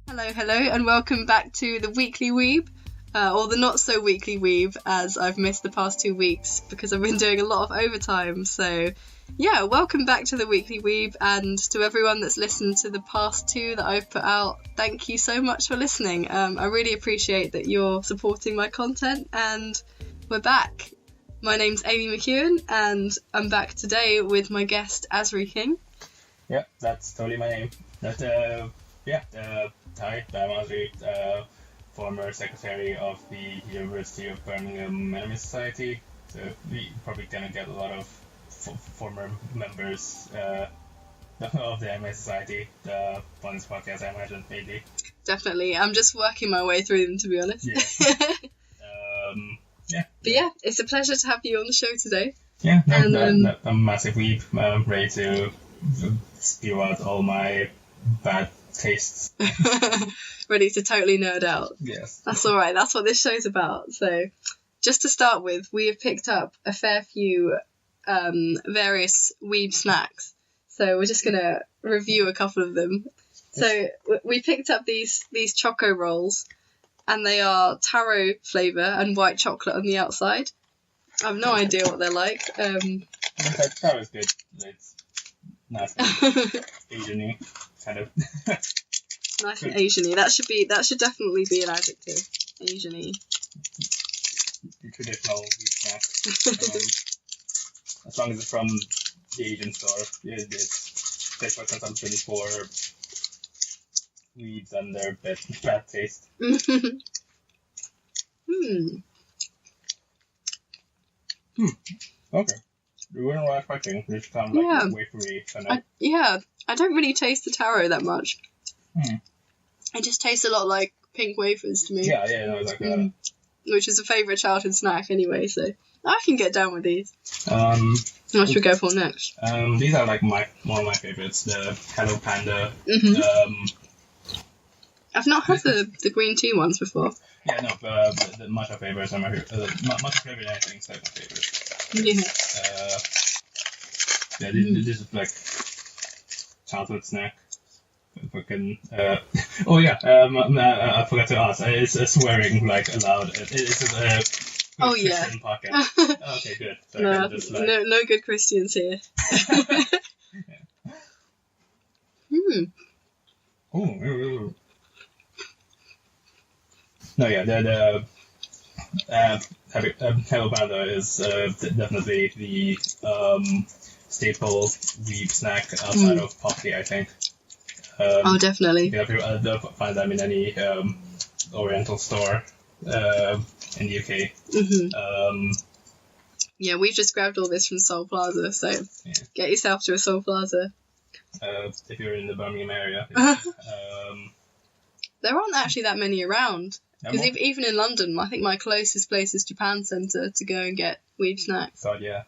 Hello, and welcome back to the Weekly Weeb, or the not-so-weekly Weeb, as I've missed the past 2 weeks because I've been doing a lot of overtime. So, yeah, welcome back to the Weekly Weeb, and to everyone that's listened to the past 2 that I've put out, thank you so much for listening. I really appreciate that you're supporting my content, and we're back. My name's Amy McEwen, and I'm back today with my guest, Azri King. Yeah, that's totally my name. Hi, I'm Azri, former secretary of the University of Birmingham Anime Society. So we probably gonna get a lot of former members of the Anime Society on this podcast, I imagine, maybe. Definitely. I'm just working my way through them, to be honest. Yeah. But yeah, it's a pleasure to have you on the show today. Yeah, I'm a massive weeb. I'm ready to spew out all my bad tastes. Ready to totally nerd out. Yes. That's alright, that's what this show's about. So, just to start with, we have picked up a fair few various weeb snacks. So we're just going to review a couple of them. So, we picked up these choco rolls, and they are taro flavour and white chocolate on the outside. I have no idea what they're like. Taro is good. It's nice and Asian-y, kind of. Nice and Asian-y. That should definitely be an adjective. Asian-y. The traditional wheat snack. As long as it's from the Asian store, it's taste for consumption for weeds and their bad taste. Okay. You weren't what I was expecting. This sounds like way for me. I don't really taste the taro that much. It just tastes a lot like pink wafers to me. Which is a favourite childhood snack anyway, so I can get down with these. What should we go for next? These are like one of my favourites. The Hello Panda. I've not had the green tea ones before. Yeah, no, the matcha flavors are my favorite. Matcha flavoured anything is like my favorite. This is like childhood snack. Fucking. I forgot to ask. Is swearing like allowed? It's a Christian podcast. Okay, good. So no good Christians here. Oh. No, yeah, Hello Panda is definitely the staple weeb snack outside of Poppy, I think. Definitely. You can find them in any Oriental store in the UK. Yeah, we've just grabbed all this from Seoul Plaza, so get yourself to a Seoul Plaza. If you're in the Birmingham area. There aren't actually that many around. Because even in London, I think my closest place is Japan Centre to go and get weeb snacks. God, yeah.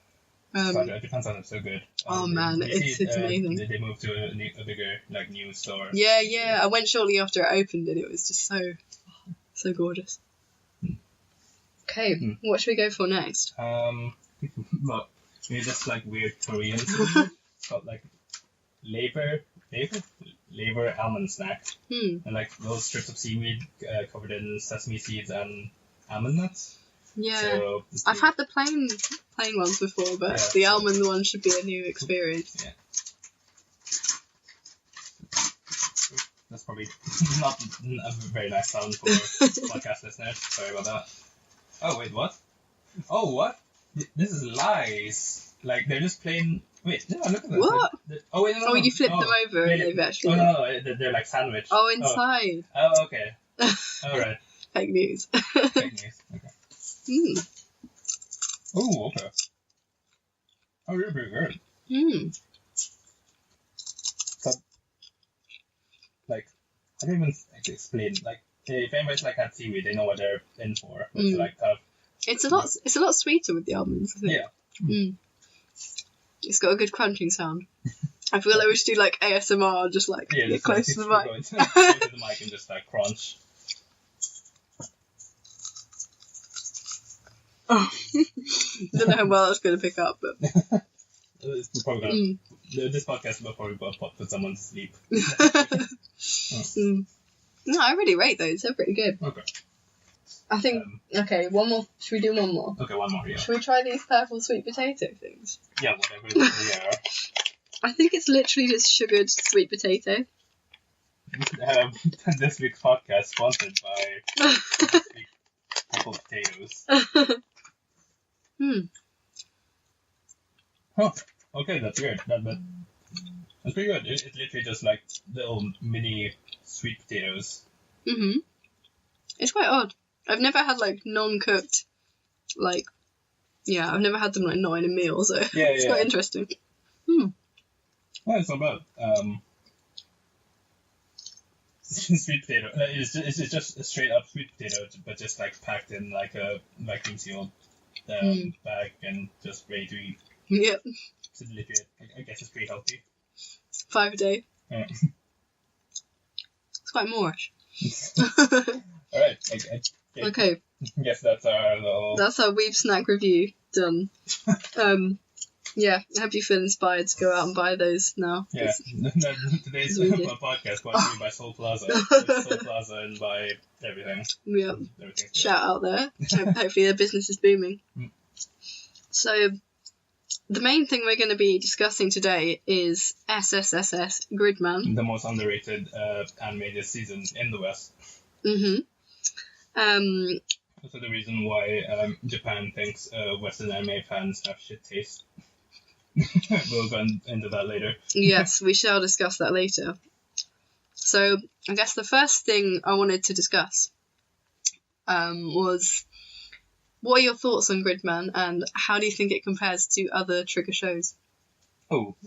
Japan Centre is so good. It's amazing. They moved to a bigger, new store. Yeah. I went shortly after it opened, and it was just so gorgeous. Okay, what should we go for next? Look, maybe this weird Korean it's called labor almond snack. And those strips of seaweed covered in sesame seeds and almond nuts. Yeah, so I've had the plain ones before, but the almond one should be a new experience. Yeah. That's probably not a very nice sound for podcast listeners. Sorry about that. Oh, wait, what? Oh, what? This is lies. They're just plain... Wait, no, look at this. What? Oh, wait, no. You flipped them over and they've actually... No, they're like sandwiched. Oh, inside. Oh, okay. All right. Fake news. Fake news, okay. Oh, okay. Oh, you're pretty good. So, I don't even explain. If anybody's had seaweed, they know what they're in for. Which It's a lot sweeter with the almonds, I think. Yeah. It's got a good crunching sound. I feel like we should do ASMR, just get close to the mic. Go to the mic and just crunch. Oh, don't know how well that's going to pick up, but it's probably gonna, this podcast will probably put someone to sleep. No, I really rate those. They're pretty good. Okay. I think. Okay, one more. Should we do one more? Okay, one more. Yeah. Should we try these purple sweet potato things? Yeah, whatever they are. I think it's literally just sugared sweet potato. This week's podcast sponsored by purple potatoes. Huh. Okay, that's weird. That's pretty good. It's literally just like little mini sweet potatoes. It's quite odd. I've never had like non-cooked, like, yeah, I've never had them like not in a meal, so it's quite interesting. Yeah, it's not bad. Sweet potato. It's just a straight up sweet potato, but just like packed in like a vacuum sealed bag and just ready to eat. Yep. So literally, I guess it's pretty healthy. 5 a day. Yeah. It's quite moreish. Alright, Okay. Yes, that's our little... That's our Weeb snack review done. Yeah, I hope you feel inspired to go out and buy those now. Yeah, today's podcast brought to you by Soul Plaza. Soul Plaza and buy everything. Yeah. Shout out there. Hopefully their business is booming. So, the main thing we're going to be discussing today is SSSS Gridman. The most underrated anime this season in the West. Also the reason why Japan thinks Western anime fans have shit taste. We'll go into that later. Yes, we shall discuss that later. So, I guess the first thing I wanted to discuss was, what are your thoughts on Gridman, and how do you think it compares to other Trigger shows? Honestly,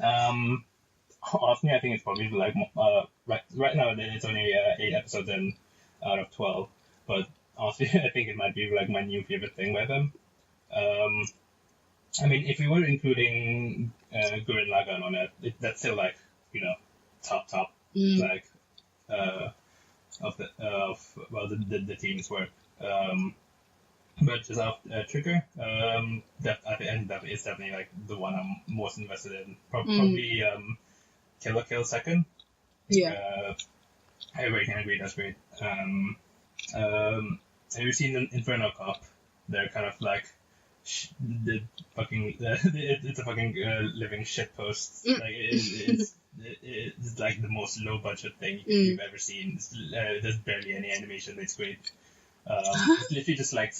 I think it's probably like right now it's only 8 episodes in out of 12, but honestly, I think it might be like my new favorite thing by them. I mean, if we were including Gurren Lagann on it, that's still like, you know, top like of the team's work. But just after Trigger, that I think that is definitely like the one I'm most invested in. Probably Kill la Kill second. Yeah. I really can agree. That's great. Have you seen the Inferno Cop? They're kind of like the fucking it's a fucking living shitpost. Like it's like the most low budget thing you've ever seen. There's barely any animation. It's great. It's literally just like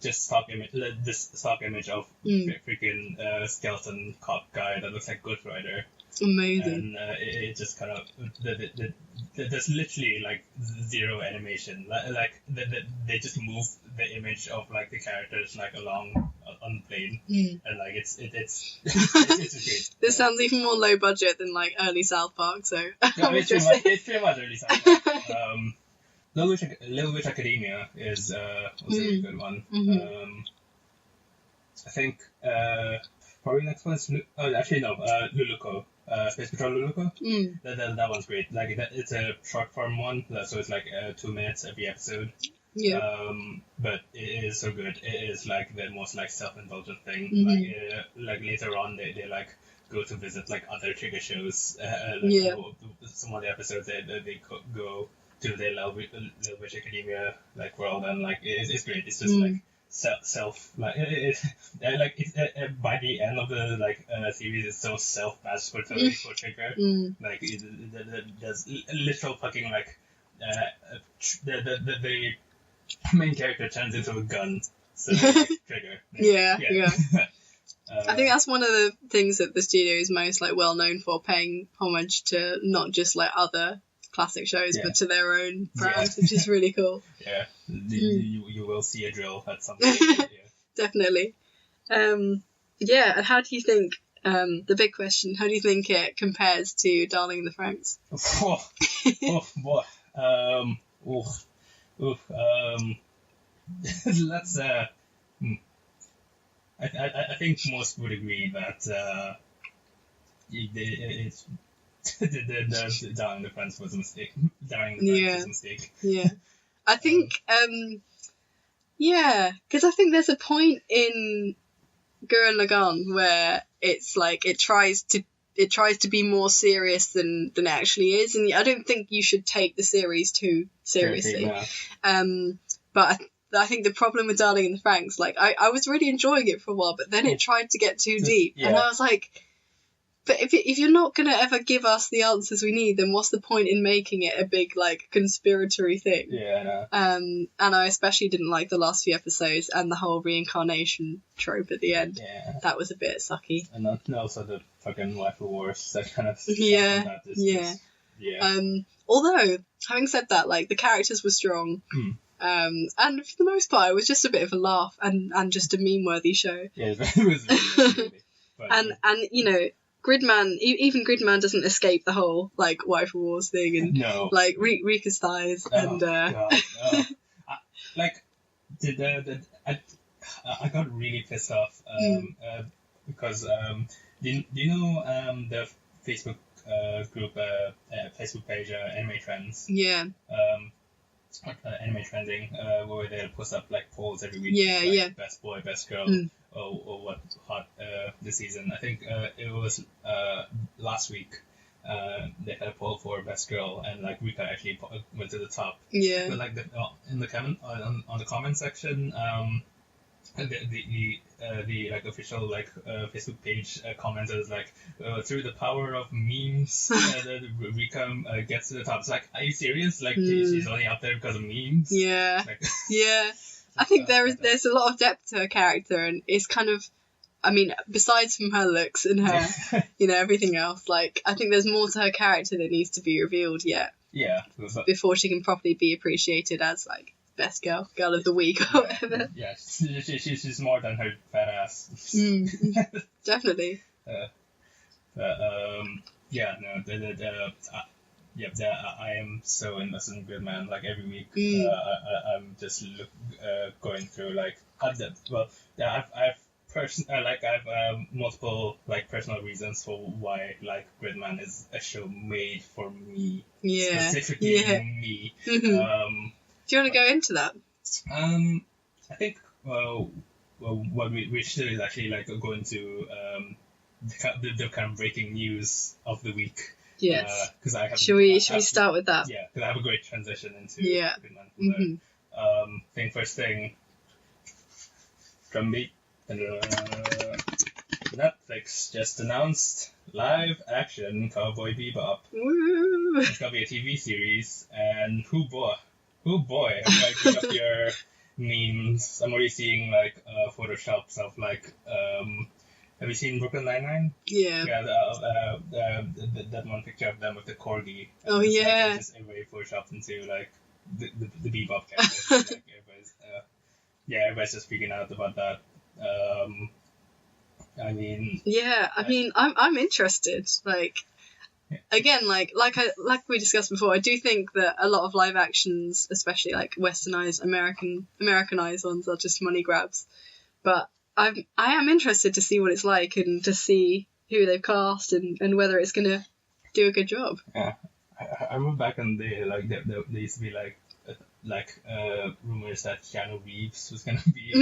just stock image. This stock image of freaking skeleton cop guy that looks like Ghost Rider. Amazing. And it just kind of there's literally like zero animation. Like they just move the image of like the characters like along on the plane, and like it's great. This sounds even more low budget than like early South Park. So it's pretty much early South Park. Little Witch Academia is was a really good one. I think probably next one is Luluko. Space Patrol Luluko. That one's great. Like it's a short form one, so it's like 2 minutes every episode. Yeah. But it is so good. It is like the most like self-indulgent thing. Like later on, they like go to visit like other Trigger shows. Some of the episodes they go to the Little Witch Academia like world, and like it's great. It's just like self like by the end of the like series, it's so self-masturbatory for Trigger. Like there's literal fucking like the main character turns into a gun. So like, Trigger. Yeah. I think that's one of the things that the studio is most like well known for, paying homage to not just like other classic shows, but to their own brand, which is really cool. Yeah, you will see a drill at some point. Definitely. And how do you think, the big question, how do you think it compares to Darling in the Franxx? Boy. Let's I think most would agree that it's the Darling in the Franxx was a mistake. Darling in the Franxx was a mistake. Yeah. I think, because I think there's a point in Gurren Lagann where it's like it tries to it tries to be more serious than it actually is, and I don't think you should take the series too seriously. But I think the problem with Darling in the Franxx, like I was really enjoying it for a while, but then it tried to get too deep, and I was like, but if you're not gonna ever give us the answers we need, then what's the point in making it a big like conspiratory thing? Yeah, I know. And I especially didn't like the last few episodes and the whole reincarnation trope at the end. Yeah. That was a bit sucky. And also the fucking waifu wars, that kind of stuff. Yeah, Yeah. Although, having said that, like the characters were strong. And for the most part, it was just a bit of a laugh and just a meme-worthy show. Yeah, it was really and you know, Gridman, even Gridman doesn't escape the whole like waifu wars thing and like Rika's thighs and. God. I got really pissed off because do you know the Facebook group Facebook page Anime Trends? Yeah. Anime Trending, where they post up like polls every week. Best boy, best girl, or what hot this season. I think it was last week. They had a poll for best girl, and like Rika actually went to the top. Yeah. But like in the comment on the comment section, the like official like Facebook page commented like through the power of memes Rika gets to the top. It's like, are you serious? Like she's only up there because of memes? Yeah. Like, yeah. I think there's a lot of depth to her character, and it's kind of, I mean, besides from her looks and her you know, everything else, like I think there's more to her character that needs to be revealed yet. Yeah. Before she can properly be appreciated as like best girl of the week or whatever. Yeah, she's more than her fat ass. Definitely. I am so invested in Gridman. Like every week, I'm just going through like I've multiple like personal reasons for why like Gridman is a show made for me. Yeah. Specifically me. Do you want to go into that? I think what we should is actually like go into the kind of breaking news of the week. Yes. Because I have. Should we start with that? Yeah, because I have a great transition into. Yeah. First thing. Drumbeat. Netflix just announced live action Cowboy Bebop. Woo! It's gonna be a TV series, and who boy, have I picked up your memes? I'm already seeing like photoshops of like have you seen Brooklyn Nine-Nine? Yeah. Yeah, that one picture of them with the corgi. Oh yeah. Like, just everybody photoshopped into like the Bebop character. Like, everybody's just freaking out about that. I mean. Yeah, I mean, I'm interested. Like, again, like we discussed before, I do think that a lot of live actions, especially like westernized Americanized ones, are just money grabs. But I am interested to see what it's like and to see who they've cast and whether it's gonna do a good job. Yeah, I remember back in the day, like there used to be like rumors that Keanu Reeves was gonna be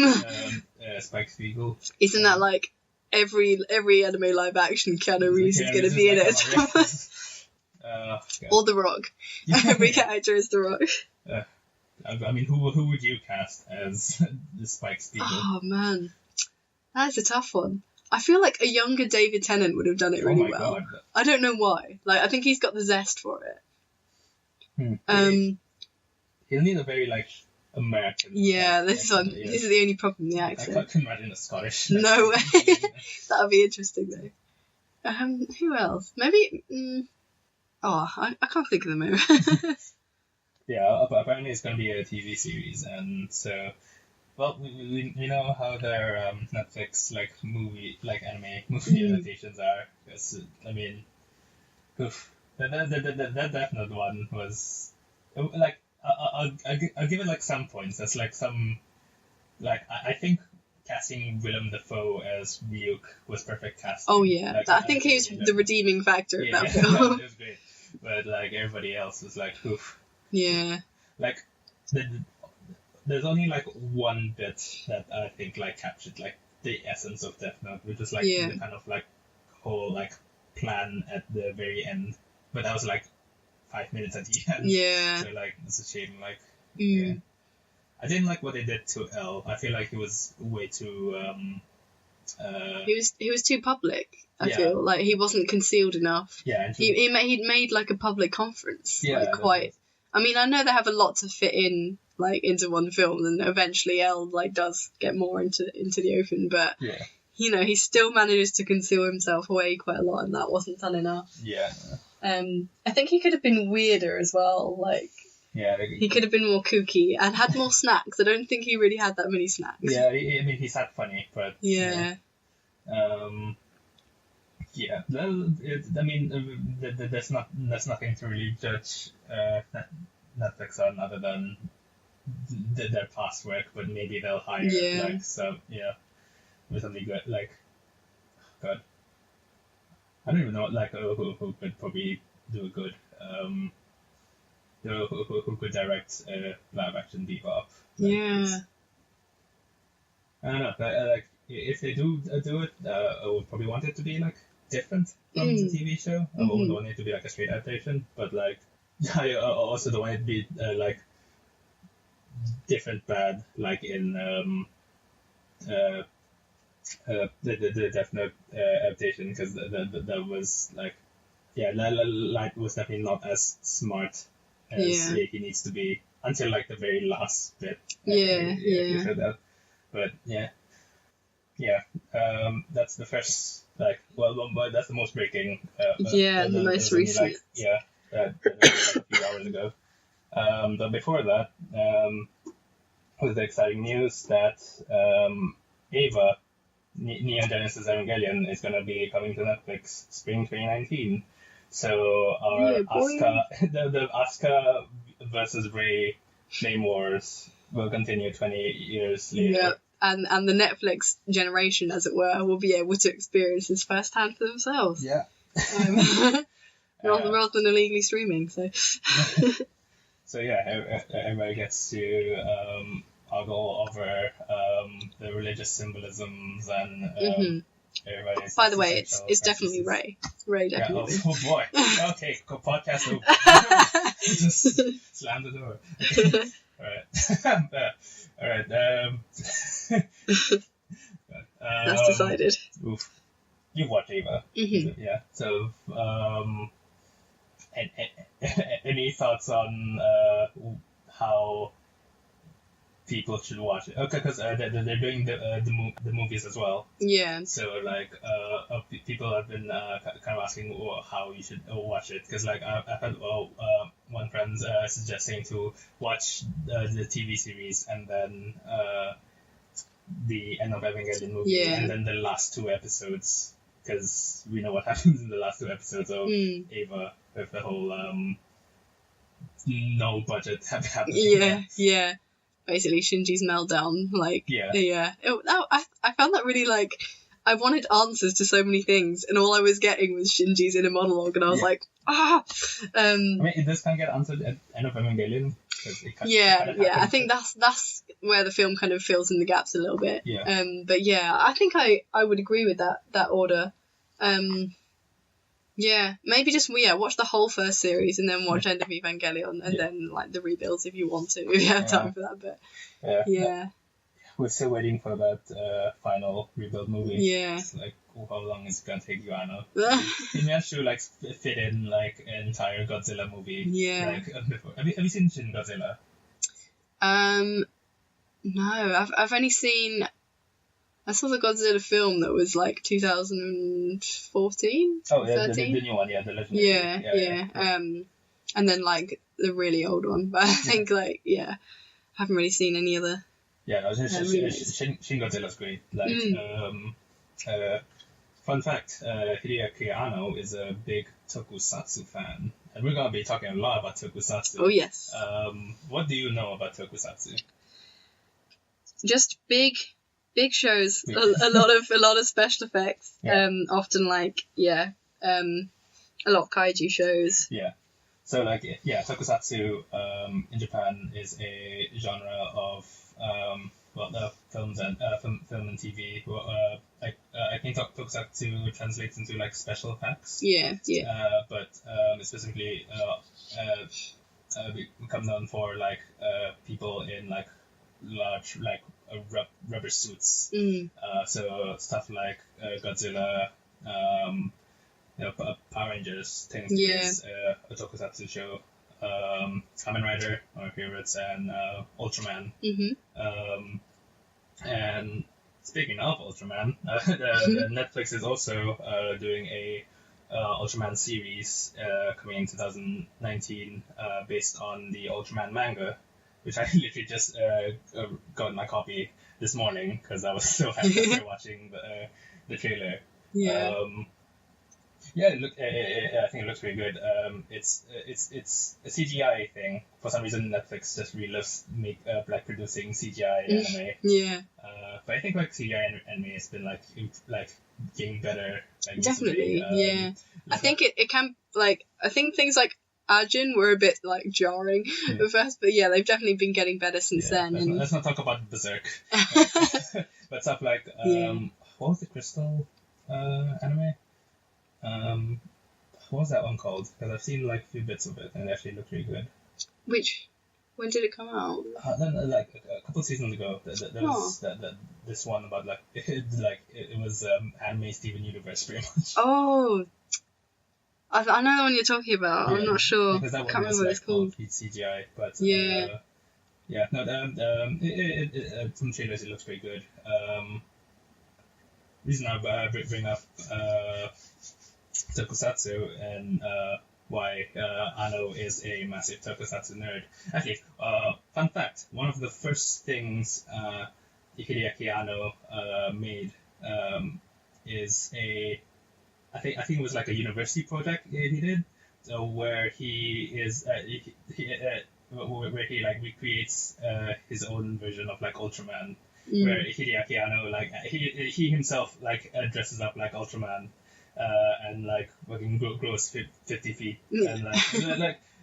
Spike Spiegel. Isn't that like every anime live action Keanu Reeves is gonna be in it? Or The Rock. Every character is The Rock. I mean, who would you cast as the Spike Spiegel? Oh man, that's a tough one. I feel like a younger David Tennant would have done it really well. God. I don't know why. Like, I think he's got the zest for it. He'll need a very like American. Yeah, this is the only problem, the accent. I can't imagine a Scottish. No way. That would be interesting though. Who else? Maybe. I can't think of the moment. Yeah, apparently it's going to be a TV series, and so, well, we know how their Netflix like anime movie adaptations are. Because I mean, that Death Note one was like I'll give it like some points. That's like some like I think casting Willem Dafoe as Ryuk was perfect casting. Oh yeah, like, I think he was the redeeming factor of that film. Yeah, it was great. But like everybody else was like, oof. Yeah. Like there's only like one bit that I think like captured like the essence of Death Note, which is like the kind of like whole like plan at the very end, but that was like 5 minutes at the end. Yeah. So like it's a shame. Like yeah. I didn't like what they did to L. I feel like he was way too. He was too public. I Yeah. feel like he wasn't concealed enough. Yeah. And He'd made like a public conference. Yeah, Like quite. I mean, I know they have a lot to fit in like into one film, and eventually L like does get more into the open, but yeah. you know, he still manages to conceal himself away quite a lot, and that wasn't done enough. Yeah. I think he could have been weirder as well. Like Yeah. he could have been more kooky and had more snacks. I don't think he really had that many snacks. Yeah. I mean, he's not funny, but. Yeah. Yeah. Well, I mean, there's nothing to really judge Netflix on other than their past work, but maybe they'll hire like some with something good. Like, God, I don't even know like who could probably do a good who could direct live action Bebop. Like, Yeah. I don't know, like if they do it, I would probably want it to be like different from the TV show. I wouldn't want it to be like a straight adaptation, but like I also don't want it to be like different bad, like in the Death Note adaptation, because that was like Light was definitely not as smart as he needs to be until like the very last bit. He showed that. But that's the first that's the most breaking. The most recent. That was like a few hours ago. But before that, was the exciting news that Eva, Neon Genesis Evangelion, is going to be coming to Netflix spring 2019. So our the Asuka versus Rey Flame Wars will continue 28 years later. Yeah, and the Netflix generation, as it were, will be able to experience this firsthand for themselves. Yeah. Rather than illegally streaming. So. So everybody gets to ogle over the religious symbolisms and everybody's. By the way, it's definitely Rey. Rey definitely. Yeah, oh boy. Okay, podcast over. Just slam the door. All right. That's decided. Oof. You've watched Eva. Yeah. So, any thoughts on how people should watch it? Okay, because they're doing the movies as well. Yeah. So like people have been kind of asking how you should watch it, because like I've had one friend suggesting to watch the TV series and then the End of Evangelion movie and then the last 2 episodes, because we know what happens in the last 2 episodes of Eva with the whole no budget happening. Yeah. Basically, Shinji's meltdown. Like, I found that really like. I wanted answers to so many things, and all I was getting was Shinji's inner monologue, and I was like, I mean, this can get answered at End of Evangelion. I think that's where the film kind of fills in the gaps a little bit. Yeah. But yeah, I think I would agree with that order. Yeah, maybe just watch the whole first series and then watch End of Evangelion and then like the rebuilds if you want to, if you have time for that. But we're still waiting for that final rebuild movie. Yeah. It's like, how long is it gonna take you, Anno? He managed to like fit in like an entire Godzilla movie. Yeah. Like before. Have you seen Shin Godzilla? No, I've only seen. I saw the Godzilla film that was like 2014. Oh yeah, 13? the new one, the legendary. Yeah. And then like the really old one, but I think I haven't really seen any other. Yeah, no, Shin Godzilla's great. Like, fun fact: Hideaki Anno is a big Tokusatsu fan, and we're gonna be talking a lot about Tokusatsu. Oh yes. What do you know about Tokusatsu? Just big shows, a lot of special effects. Often like a lot of kaiju shows. Yeah. So like Tokusatsu in Japan is a genre of films and film and TV. I think Tokusatsu translates into like special effects. Yeah. But specifically, become known for like people in like large like rubber suits. So stuff like Godzilla, Power Rangers, things like this, a Tokusatsu show, Kamen Rider, one of my favorites, and Ultraman. And speaking of Ultraman, the Netflix is also doing a Ultraman series coming in 2019 based on the Ultraman manga, which I literally just got my copy this morning because I was so happy after watching the trailer. I think it looks pretty good. It's a CGI thing. For some reason, Netflix just really loves producing CGI anime. But I think like CGI anime has been like getting better. Like, definitely, I think it can I think things like Ajin were a bit like jarring at first, but they've definitely been getting better since then. Let's not talk about Berserk. But stuff like what was the Crystal anime? What was that one called? Because I've seen like a few bits of it and it actually looked really good. When did it come out? Like a couple of seasons ago. There was this one about like it was anime Steven Universe pretty much. Oh, I know the one you're talking about. I'm not sure. Because that I one can't was remember what it's called. CGI, but from trailers it looks pretty good. Reason I bring up Tokusatsu and why Anno is a massive Tokusatsu nerd. Actually, fun fact: one of the first things Hideaki Anno made is I think it was like a university project he did, where he like recreates his own version of like Ultraman. Where Hideaki Anno he himself dresses up like Ultraman, and like fucking grows 50 feet, and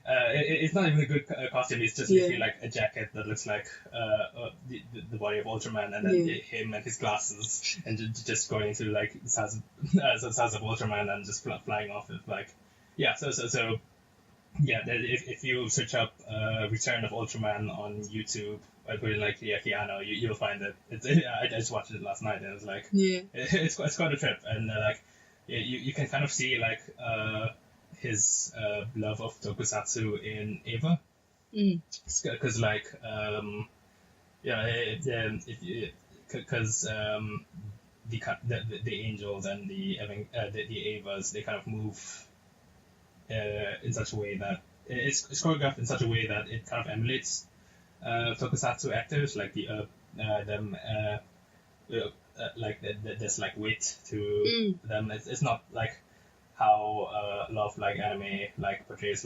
it's not even a good costume. It's just literally like a jacket that looks like the body of Ultraman, and then him and his glasses, and just going into like the size of Ultraman and just flying off it if you search up Return of Ultraman on YouTube, I put in like Hideaki Anno, you'll find it. I just watched it last night and it was like it's quite a trip, and you can kind of see like his love of Tokusatsu in Eva, because the angels and the Evas, they kind of move in such a way that it's choreographed in such a way that it kind of emulates Tokusatsu actors, like there's like wit to them. It's not like how a lot of like anime like portrays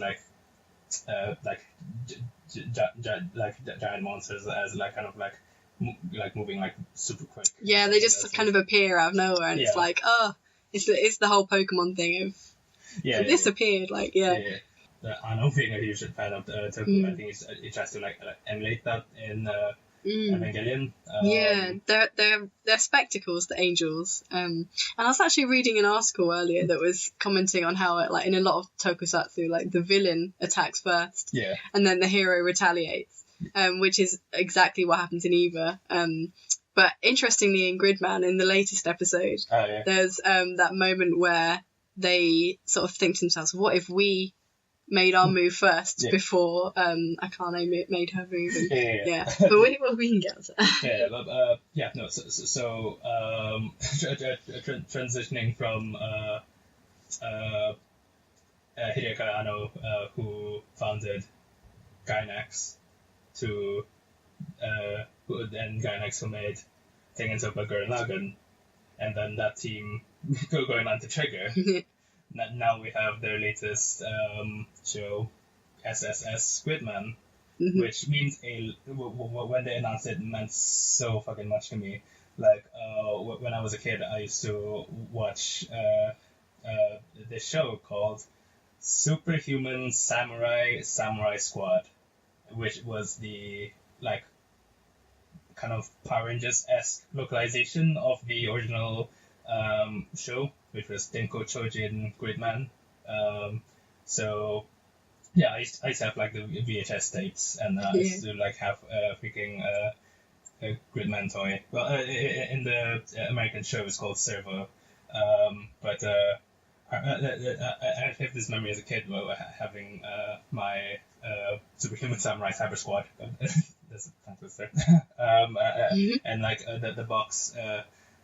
giant monsters as like kind of like moving like super quick. Yeah, they just kind of appear out of nowhere, and it's like, it's the whole Pokemon thing of this appeared, I know, being a huge fan of Toku, I think it tries to like emulate that in Evangelion. They're spectacles, the angels. And I was actually reading an article earlier that was commenting on how it, like in a lot of Tokusatsu, like the villain attacks first, and then the hero retaliates, which is exactly what happens in Eva. But interestingly, in Gridman, in the latest episode, there's that moment where they sort of think to themselves, what if we made our move first before Akane made her move? And, but we can get to that. Transitioning from Hideaki Anno, who founded Gainax, to Gainax, who made Tengen Toppa Gurren Lagann, and then that team going on to Trigger. Now we have their latest show, SSS Gridman, which means when they announced it meant so fucking much to me. Like when I was a kid, I used to watch this show called Superhuman Samurai Squad, which was the kind of Power Rangers-esque localization of the original show, which was Denko Chojin Gridman. So yeah, I used to have like the VHS tapes, and I used to like have a freaking a Gridman toy. Well, in the American show, it's called Servo. But I actually have this memory as a kid having my Superhuman Samurai Cyber Squad. That's a tongue twister. And like the box.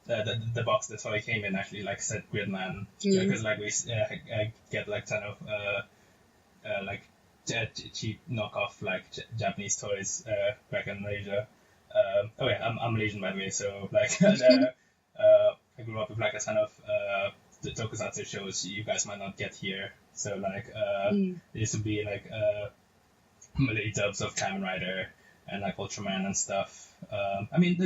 The box the toy came in actually like said Gridman, because like we get like ton of like cheap knockoff like Japanese toys back in Malaysia. Oh yeah, I'm Malaysian by the way, so like I grew up with like a ton of the Tokusatsu shows you guys might not get here. So like there used to be like Malay dubs of Kamen Rider and like Ultraman and stuff. I mean,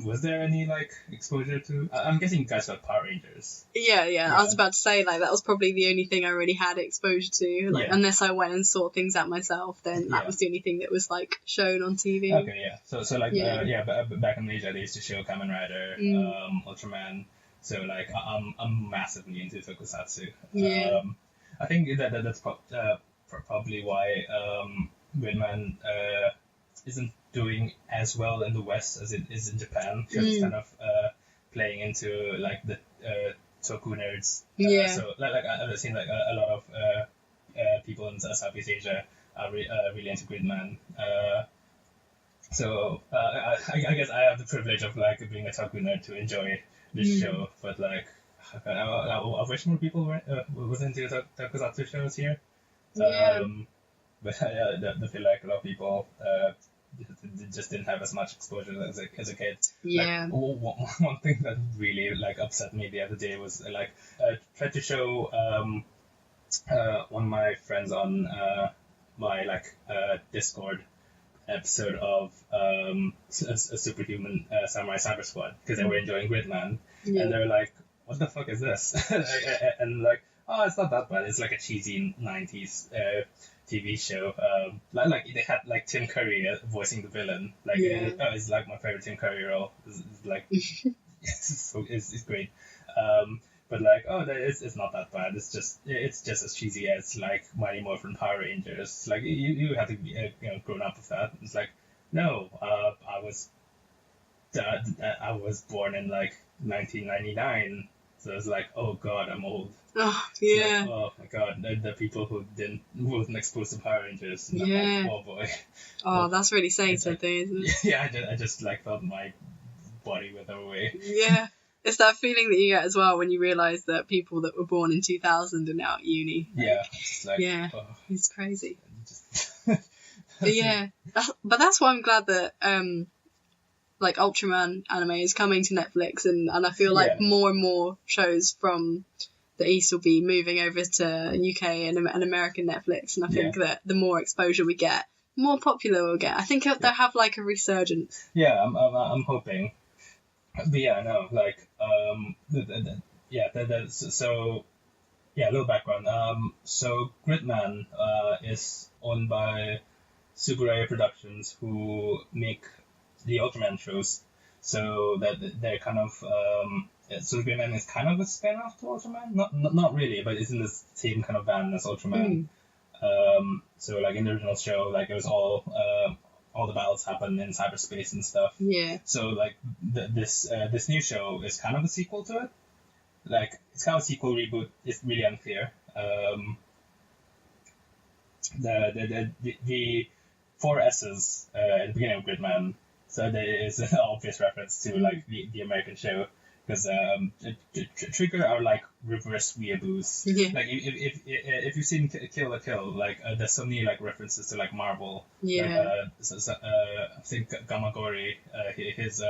was there any like exposure to? I'm guessing you guys got Power Rangers. Yeah. I was about to say like that was probably the only thing I really had exposure to. Like unless I went and sought things out myself, then that was the only thing that was like shown on TV. Okay, yeah. So like but back in Malaysia they used to show Kamen Rider, Ultraman. So like I'm massively into Tokusatsu. Yeah. I think that's probably why Gridman isn't doing as well in the West as it is in Japan, because it's kind of playing into like the Toku nerds. So like I've seen like a lot of people in Southeast Asia are really into Gridman. So I guess I have the privilege of like being a Toku nerd to enjoy this show, but like I wish more people was into Tokusatsu shows here. But I feel like a lot of people just didn't have as much exposure as a kid. Yeah. Like, one thing that really like upset me the other day was like tried to show one of my friends on my like Discord episode of a Superhuman Samurai Cyber Squad, because they were enjoying Gridman, and they were like, "What the fuck is this?" and like, "Oh, it's not that bad. It's like a cheesy 90s TV show." Like they had like Tim Curry voicing the villain. Like it's like my favorite Tim Curry role. It's like it's great. But like, it's not that bad. It's just as cheesy as like Mighty Morphin Power Rangers. Like you have to be grown up with that. It's like, no, I was born in like 1999. So it's like, oh god, I'm old. Oh yeah. Like, oh my god, the people who wasn't exposed to Power Rangers. And I'm like, oh boy. Oh, that's really saying something, isn't it? Yeah, I just like felt my body wither away. Yeah. It's that feeling that you get as well when you realise that people that were born in 2000 are now at uni. Yeah, it's like, it's crazy. But that's why I'm glad that like Ultraman anime is coming to Netflix, and I feel like more and more shows from the East will be moving over to UK and American Netflix, and I think that the more exposure we get, the more popular we'll get. I think they'll have like a resurgence. Yeah, I'm hoping. But yeah, no, like, so, a little background. So Gridman is owned by Subaraya Productions, who make the Ultraman shows. So that they're kind of, so Gridman is kind of a spin-off to Ultraman? Not really, but it's in the same kind of band as Ultraman. So like in the original show, like it was all the battles happen in cyberspace and stuff. Yeah. So like this new show is kind of a sequel to it. Like it's kind of a sequel reboot. It's really unclear. The four S's at the beginning of Gridman. So there is an obvious reference to like the American show, because Trigger are like reverse weeaboos. Yeah. Like if you've seen Kill la Kill, like there's so many like references to like Marvel. Yeah. Like, I think Gamagori, his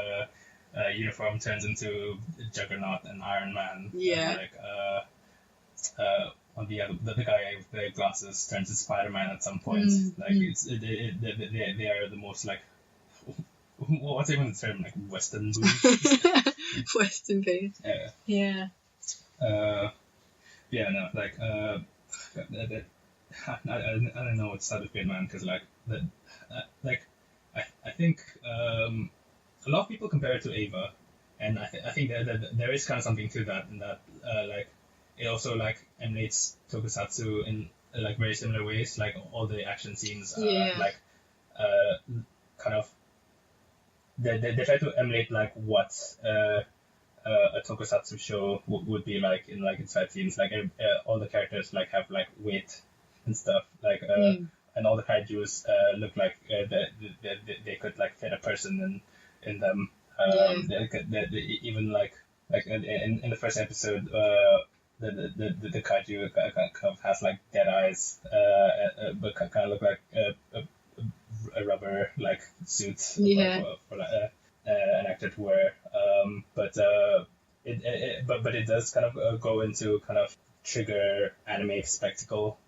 uniform turns into Juggernaut and Iron Man. Yeah. And, like on the guy with the glasses turns to Spider-Man at some point. Like they are the most like. What's even the term, like Western booze? Western booze. Yeah. Yeah, no, like I don't know what started Gridman, because like I think a lot of people compare it to Ava, and I think that there is kind of something to that, in that like it also like emulates Tokusatsu in like very similar ways. Like all the action scenes are like kind of they try to emulate like what a Tokusatsu show would be like in fight scenes. Like all the characters like have like weight and stuff, like and all the kaijus look like they could like fit a person in them. Even like in the first episode, the kaiju kind of has like dead eyes, but kind of look like a rubber like suit for an actor to wear. But it does kind of go into kind of trigger anime spectacle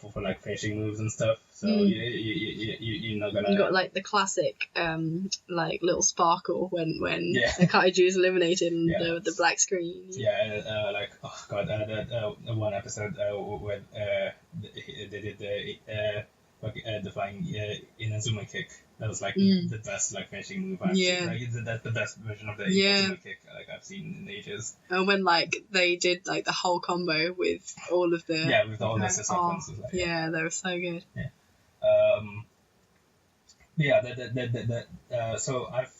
for like finishing moves and stuff. So you're not gonna. You got like the classic like little sparkle when the kaiju is eliminated and the black screen. Yeah, like oh god, that one episode where they did the flying Inazuma kick. That was like the best like finishing move I've seen. Like that's the best version of the Inazuma kick like I've seen in ages. And when like they did like the whole combo with all of the with all the sequences. Like, they were so good. So I've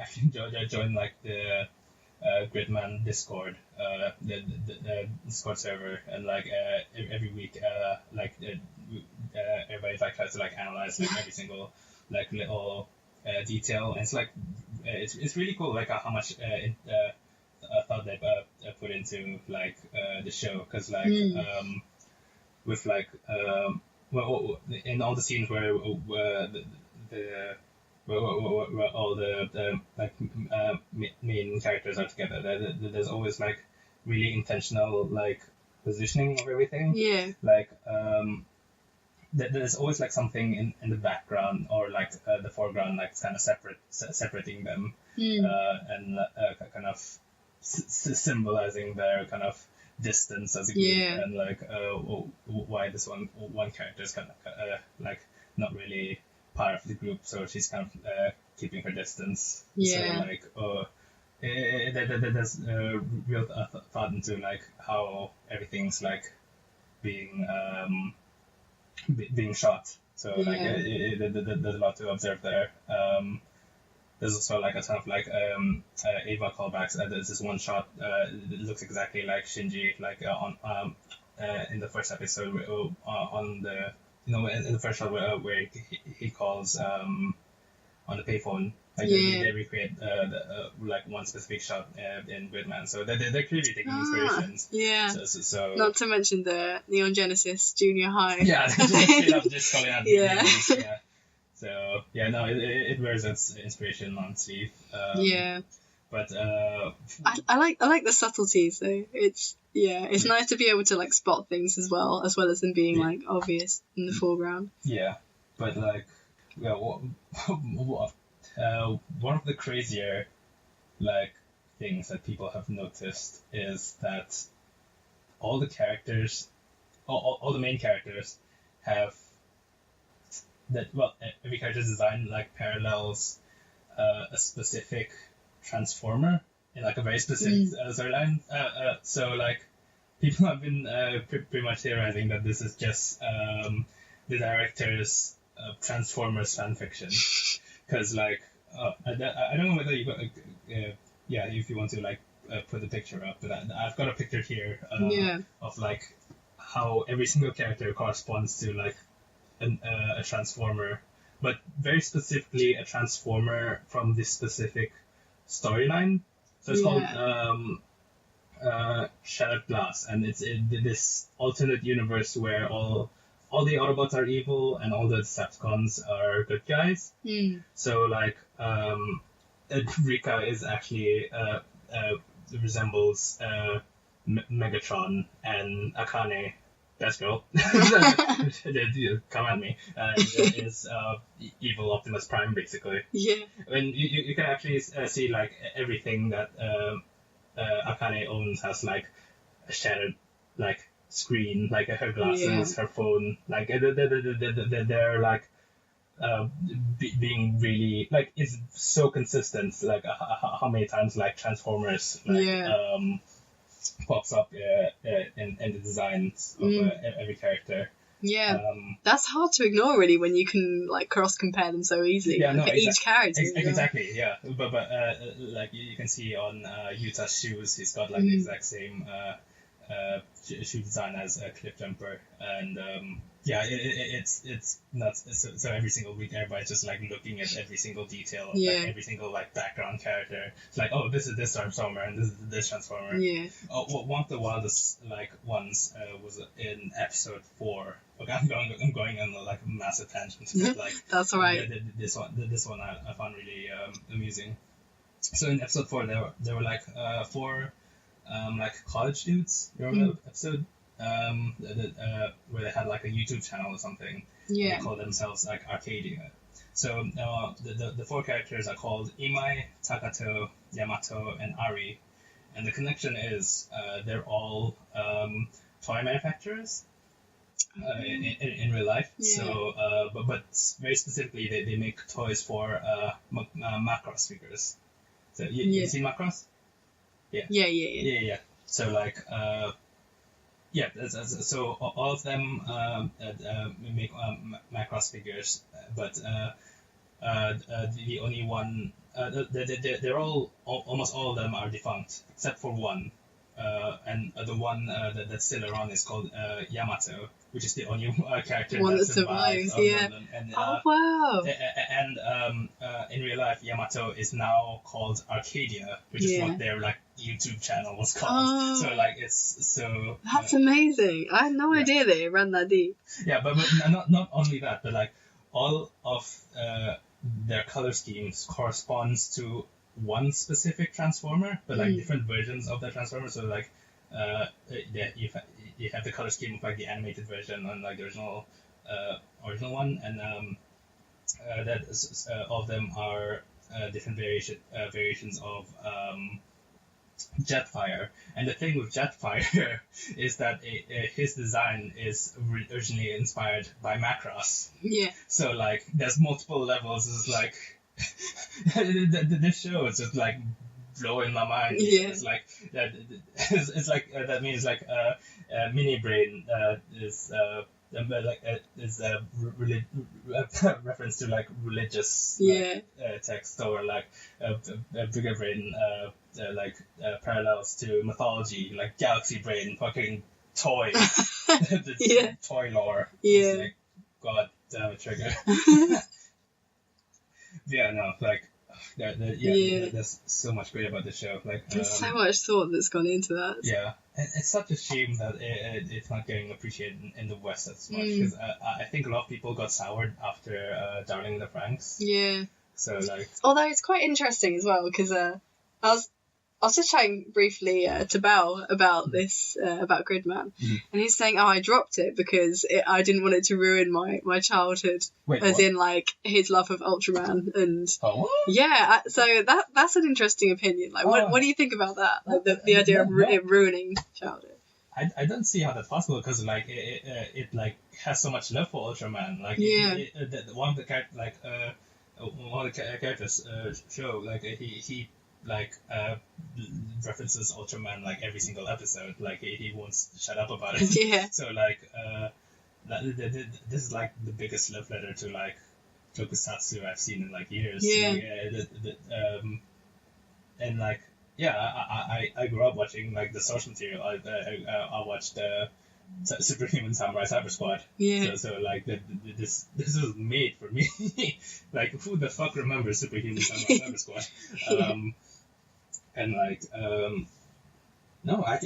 actually joined like the Gridman Discord, the Discord server, and like every week, everybody like tries to like analyze like every single like little detail, and it's like it's really cool like how much thought they put into like the show, because like with like in all the scenes where all the like main characters are together, there's always like really intentional like positioning of everything. Like there's always like something in the background or like the foreground, like kind of separating them, and kind of symbolizing their kind of distance as a group, and like why this one character is kind of like not really part of the group, so she's kind of keeping her distance. So like there's real thought into like how everything's like being shot. So like there's a lot to observe there. There's also like a ton of like Ava callbacks. There's this one shot. It looks exactly like Shinji, like on in the first episode on the in the first shot where he calls on the payphone. Like they recreate like one specific shot in Gridman. So they're clearly taking inspirations. So not to mention the Neon Genesis Junior High. Yeah, straight up just calling out names. So no, it wears its inspiration on sleeve. But I like the subtleties though. It's nice to be able to like spot things as well as them being like obvious in the foreground. Yeah, but like one of the crazier like things that people have noticed is that all the characters, all the main characters have that. Well, every character's design like parallels a specific transformer in like a very specific storyline. So like people have been pretty much theorizing that this is just the director's Transformers fanfiction, because like I don't know whether you got if you want to like put the picture up, but I've got a picture here of like how every single character corresponds to like a transformer, but very specifically a transformer from this specific storyline. So it's called Shattered Glass, and it's this alternate universe where all the Autobots are evil and all the Decepticons are good guys. So like Rika is actually resembles Megatron, and Akane, best girl, come at me, is evil Optimus Prime basically. And you can actually see like everything that Akane owns has like a shattered like screen, like her glasses, her phone, like they're like being really like it's so consistent. Like how many times like Transformers pops up in the designs of every character. Yeah, that's hard to ignore really when you can like cross compare them so easily. Yeah, like, for each character. Exactly, yeah. But like you can see on Yuta's shoes, he's got like the exact same shoe design as Cliff Jumper, and it's nuts. So every single week, everybody's just like looking at every single detail, like every single like background character. It's like, oh, this is this Transformer and this is this Transformer. Yeah. Oh, one of the wildest like ones was in episode 4. Okay, I'm going on like a massive tangent, but like that's all right. This one I found really amusing. So in episode 4, there were like 4 like college dudes. You remember the episode where they had like a YouTube channel or something? Yeah. They called themselves like Arcadia. So the 4 characters are called Imai, Takato, Yamato, and Ari, and the connection is they're all toy manufacturers. In real life, but very specifically, they make toys for Macross figures. So you seen Macross? Yeah. So like, so all of them make Macross figures, but the only one, they're all almost all of them are defunct except for one. And the one that's still around is called Yamato, which is the only character that survives. And, wow! And in real life, Yamato is now called Arcadia, which is what their like YouTube channel was called. So like it's so. That's amazing! I had no idea they ran that deep. Yeah, but not only that, but like all of their color schemes corresponds to one specific Transformer, but like different versions of that Transformer. So like, you have the color scheme of like the animated version and like the original one, and all of them are different variations of Jetfire. And the thing with Jetfire is that his design is originally inspired by Macross. Yeah. So like, there's multiple levels. It's like. This show is just like blowing my mind. Yeah. It's like that. It's like that means like mini brain is a reference to like religious text, or like a bigger brain parallels to mythology, like galaxy brain, fucking toy, toy lore. Yeah. It's like, God damn it, Trigger. Yeah, no, like, there's so much great about the show. Like, there's so much thought that's gone into that. Yeah, and it's such a shame that it's not getting appreciated in the West as much, because I think a lot of people got soured after Darling in the Franxx. Yeah. So like. Although it's quite interesting as well, because I was just chatting briefly to Bell about this, about Gridman, and he's saying, I dropped it because I didn't want it to ruin my childhood. Wait, as what? in, like, his love of Ultraman. And yeah, so that's an interesting opinion. Like, what do you think about that? Like, the idea of it ruining childhood? I don't see how that's possible, because like it like has so much love for Ultraman. Like one of the characters show, like he like references Ultraman like every single episode. Like he won't shut up about it. Yeah. So like this is like the biggest love letter to like Tokusatsu I've seen in like years. Yeah. And like I grew up watching like the source material. I watched Superhuman Samurai Cyber Squad. Yeah. So like this was made for me. Like, who the fuck remembers Superhuman Samurai Cyber Squad? And like no, I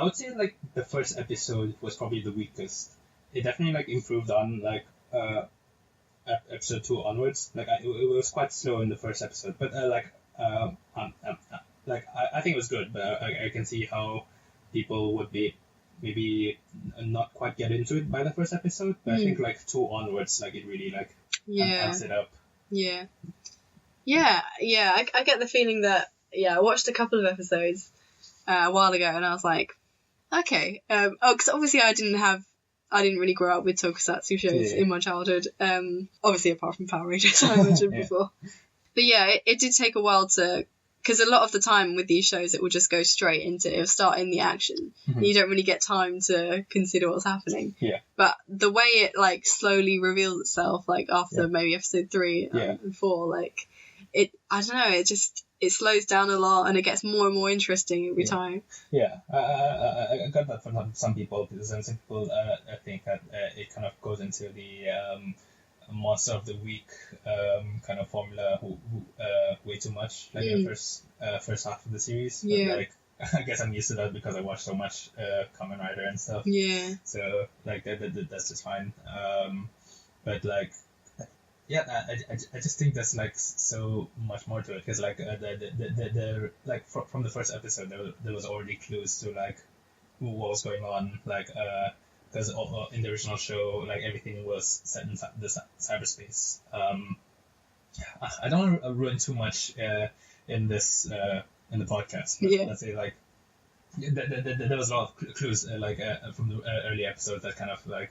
would say like the first episode was probably the weakest. It definitely like improved on like episode 2 onwards. Like it was quite slow in the first episode, but I think it was good. But I can see how people would be maybe not quite get into it by the first episode. But I think like 2 onwards, like it really like amps it up. Yeah. I get the feeling that I watched a couple of episodes a while ago, and I was like, okay. Because obviously I I didn't really grow up with tokusatsu shows Yeah. in my childhood. Obviously apart from Power Rangers, I mentioned before. But yeah, it did take a while to, because a lot of the time with these shows, it will just go straight into, it'll start in the action. Mhm. You don't really get time to consider what's happening. Yeah. But the way it like slowly reveals itself, like after Yeah. maybe episode 3 Yeah. and 4, like I don't know, it slows down a lot and it gets more and more interesting every time. Yeah, I got that from some people, because some people think that it kind of goes into the monster of the week kind of formula way too much, like in the first half of the series. But, Yeah. like, I guess I'm used to that because I watch so much Kamen Rider and stuff. Yeah. So like that's just fine. But like, yeah, I just think there's like so much more to it, because like the like from the first episode there was already clues to like what was going on, like because in the original show like everything was set in the cyberspace. I don't want to ruin too much in this in the podcast, but let's say like there was a lot of clues like from the early episodes that kind of like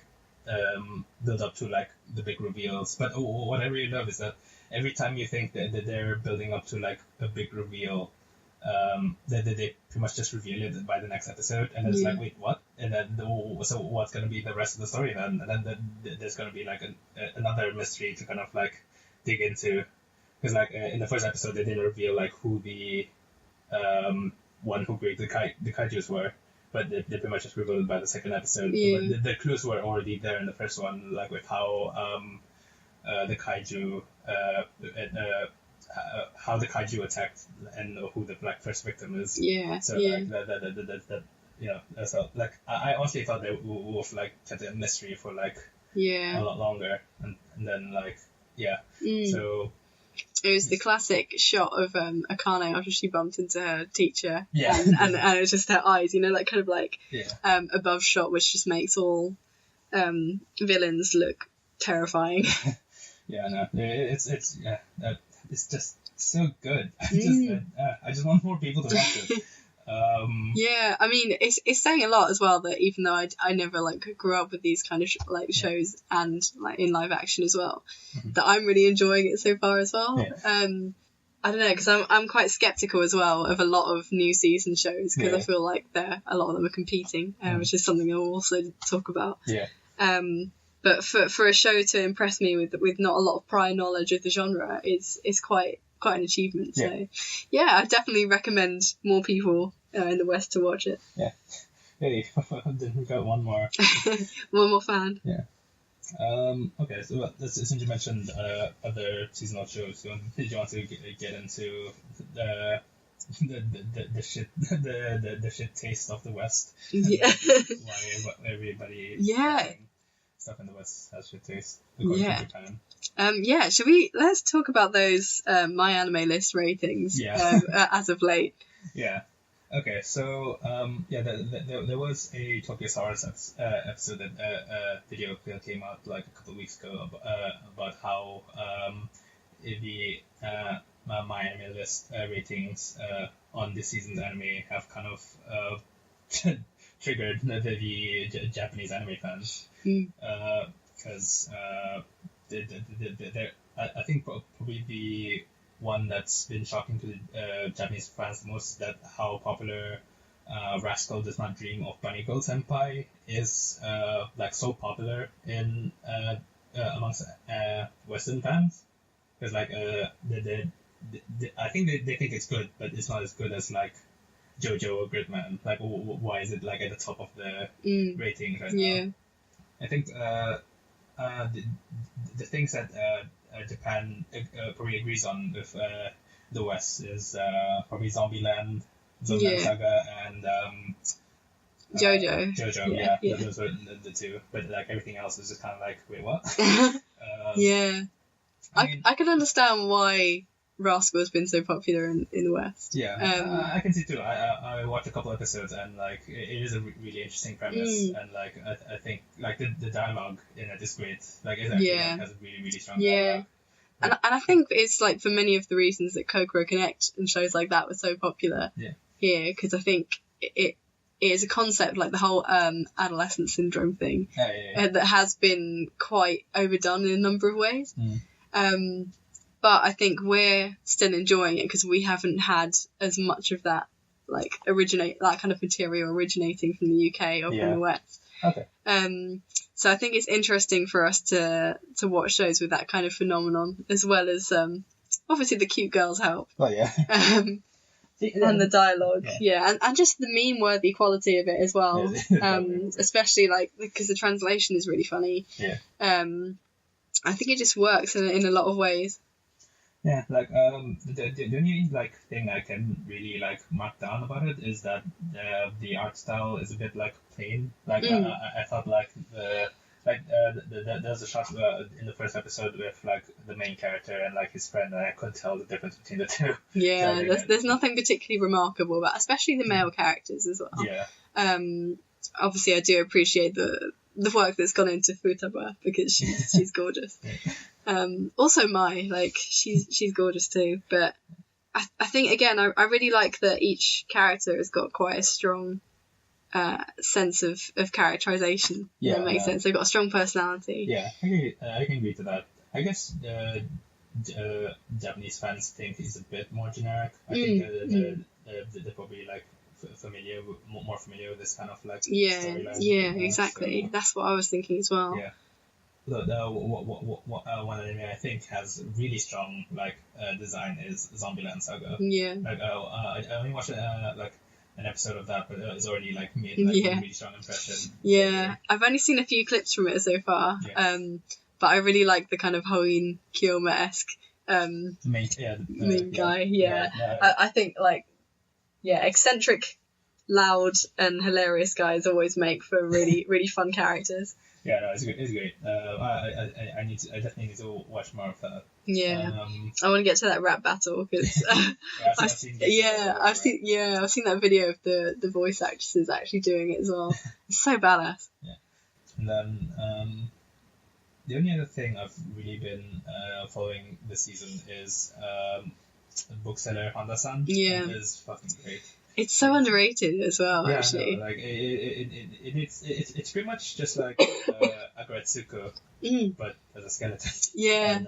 build up to like the big reveals. But what I really love is that every time you think that they're building up to like a big reveal, they pretty much just reveal it by the next episode, and then it's like, wait, what? And then so what's going to be the rest of the story then? And then there's going to be like another mystery to kind of like dig into, because like in the first episode they didn't reveal like who the one who created the kaijus were. But they pretty much just revealed by the second episode. Yeah. But the clues were already there in the first one, like with how the kaiju, how the kaiju attacked, and who the like first victim is. Yeah. So yeah. like that so like I honestly thought they would have like kept it a mystery for like a lot longer, and then like so. It was the classic shot of Akane after she bumped into her teacher, Yeah. and it was just her eyes, that kind of like Yeah. above shot, which just makes all villains look terrifying. Yeah, no, it's just so good. I just want more people to watch it. Yeah, I mean, it's saying a lot as well that even though I never like grew up with these kind of shows and like in live action as well, that I'm really enjoying it so far as well. Yeah. I don't know, because I'm quite skeptical as well of a lot of new season shows, because I feel like a lot of them are competing, which is something I'll also talk about. Yeah. But for a show to impress me with not a lot of prior knowledge of the genre is quite an achievement. So yeah, I definitely recommend more people in the West to watch it. Yeah. Hey, we've got one more. One more fan. Yeah. Okay, so since you mentioned other seasonal shows, did you want to get into the shit taste of the West? Yeah. Why everybody stuff in the West has shit taste according to Japan. Let's talk about those My Anime List ratings as of late. Yeah. Okay, so there was a Tokyo Stars episode that video came out like a couple of weeks ago about how the My Anime List ratings on this season's anime have kind of triggered the Japanese anime fans, because I think probably the one that's been shocking to the Japanese fans the most is that how popular Rascal Does Not Dream of Bunny Girl Senpai is like so popular in amongst Western fans, because like I think they think it's good, but it's not as good as like JoJo or Gridman. Like why is it like at the top of the ratings right now? I think the things that Japan probably agrees on with the West is probably Zombieland, Saga, and JoJo. JoJo, yeah. Those are the two. But like everything else is just kind of like, wait, what? I can understand why Rascal has been so popular in the West. Yeah, I can see too. I watched a couple episodes, and like it is a really interesting premise, and like I think like the dialogue in it is great. Like it actually has a really really strong dialogue. And I think it's like for many of the reasons that Kokoro Connect and shows like that were so popular here, because I think it is a concept like the whole adolescent syndrome thing that has been quite overdone in a number of ways. But I think we're still enjoying it because we haven't had as much of that like that kind of material originating from the UK or from the West. Okay. So I think it's interesting for us to watch shows with that kind of phenomenon, as well as obviously the cute girls help. Well, yeah. And the dialogue, and just the meme-worthy quality of it as well. Especially like because the translation is really funny. Yeah. I think it just works in a lot of ways. Yeah, like the only like thing I can really like mark down about it is that the art style is a bit like plain. Like I thought like there's a shot in the first episode with like the main character and like his friend, and I couldn't tell the difference between the two. Yeah, there's nothing particularly remarkable about, especially the male characters as well. Yeah. Obviously I do appreciate the work that's gone into Futaba because she's gorgeous. Also Mai, like she's gorgeous too, but I think again I really like that each character has got quite a strong sense of characterization. Yeah, that makes sense. They've got a strong personality. Yeah, I can agree to that. I guess Japanese fans think he's a bit more generic. I think they're probably like more familiar with this kind of like storyline. Exactly. So, that's what I was thinking as well. Yeah. One anime I think has really strong like design is Zombieland Saga. Yeah. Like I only watched like an episode of that, but it's already like made like a really strong impression. Yeah, I've only seen a few clips from it so far. Yeah. But I really like the kind of Hoin Kiyoma-esque main guy. Yeah. I think like eccentric, loud, and hilarious guys always make for really really fun characters. Yeah, no, it's great. I definitely need to watch more of that. Yeah, I want to get to that rap battle because I've seen that video of the voice actresses actually doing it as well. It's so badass. Yeah, and then the only other thing I've really been following this season is bookseller Honda-san. Yeah, it is fucking great. It's so underrated as well, actually. No, like it's pretty much just like Aguretsuko, but as a skeleton. Yeah. And,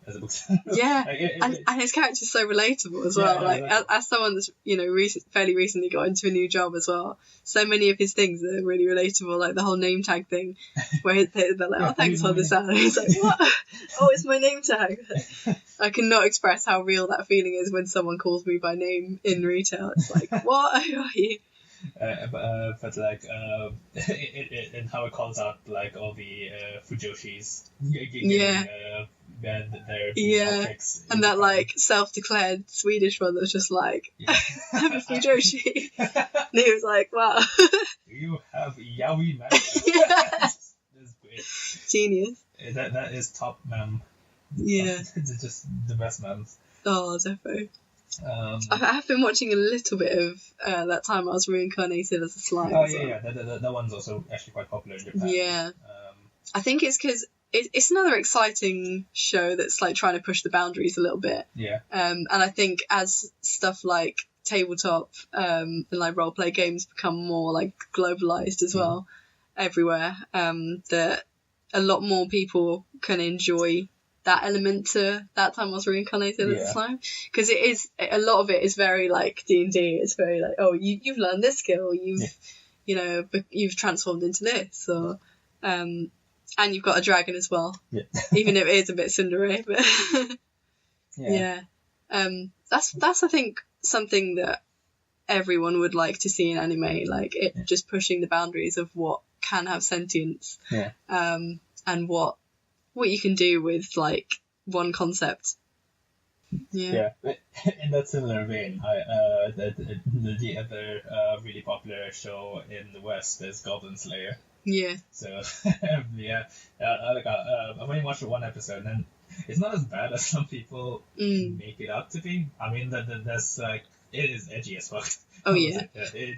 as a bookseller. Yeah, and his character's so relatable as well. As someone that's fairly recently got into a new job as well, so many of his things are really relatable. Like the whole name tag thing, where they're like, "Oh, thanks for this," and he's like, "What? Oh, it's my name tag." I cannot express how real that feeling is when someone calls me by name in retail. It's like, what? Who are you? But like and how it calls out like all the Fujoshis their optics and that like self-declared Swedish one that was just like I'm a Fujoshi and he was like, wow. You have yaoi man. That's great. Genius. That is top mem. Yeah. It's just the best mems. Oh, defo. I have been watching a little bit of that time I was reincarnated as a slime. Oh yeah. That one's also actually quite popular in Japan. Yeah. I think it's because it's another exciting show that's like trying to push the boundaries a little bit. Yeah. And I think as stuff like tabletop and like role play games become more like globalized as well everywhere, that a lot more people can enjoy that element to that time I was reincarnated as a slime, because it is a lot of it is very like D&D. It's very like, oh, you've learned this skill, you've transformed into this, or and you've got a dragon as well, even if it is a bit tsundere, but that's I think something that everyone would like to see in anime, like it just pushing the boundaries of what can have sentience, and what you can do with like one concept. In that similar vein, the other really popular show in the West is Goblin Slayer. Yeah. So I've only watched one episode, and it's not as bad as some people make it out to be. I mean, that's like, it is edgy as fuck. Oh yeah.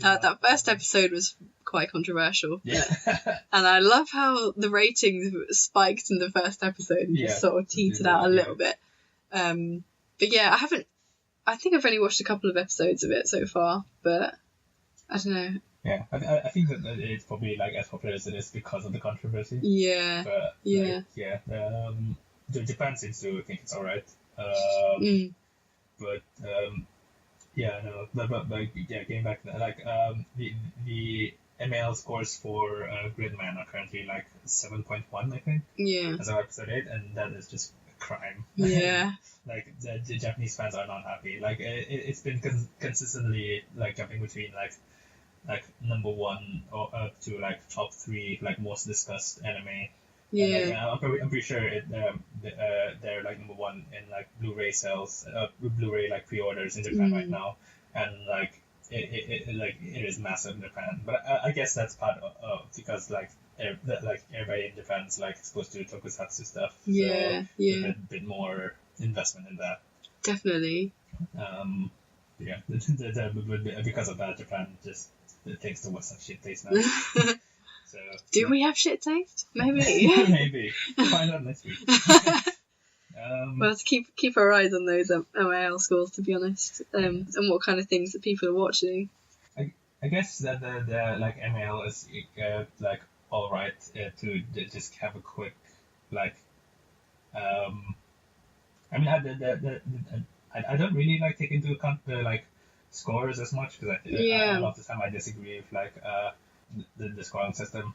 That first episode was quite controversial. Yeah. And I love how the ratings spiked in the first episode and just sort of teetered out a little bit. But yeah, I think I've only watched a couple of episodes of it so far, but I don't know. Yeah, I think that it's probably like as popular as it is because of the controversy. Yeah. But Yeah. like, yeah, Japan seems to think it's alright. But yeah, no, but like yeah, getting back to that, like the ML scores for Gridman are currently like 7.1, I think, Yeah. as of episode 8, and that is just a crime. Yeah. Like the Japanese fans are not happy. Like it's been consistently like jumping between like number 1 or up to like top 3 like most discussed anime. Yeah. And, like, I'm pretty sure they're like number 1 in like Blu-ray sales, Blu-ray like pre-orders in Japan right now, and like it is massive in Japan. But I guess that's part of because like everybody in Japan is like exposed to tokusatsu stuff. Yeah. So Yeah. a bit more investment in that. Definitely. Yeah, because of that, Japan just thinks the West have shit taste now. So, Do we have shit taste? Maybe. maybe. Find out next week. Well, to keep our eyes on those MAL scores, to be honest, and what kind of things that people are watching. I guess that the like ML is like all right to just have a quick like. I mean, I don't really like take into account the like scores as much because a lot of the time I disagree with like the scoring system.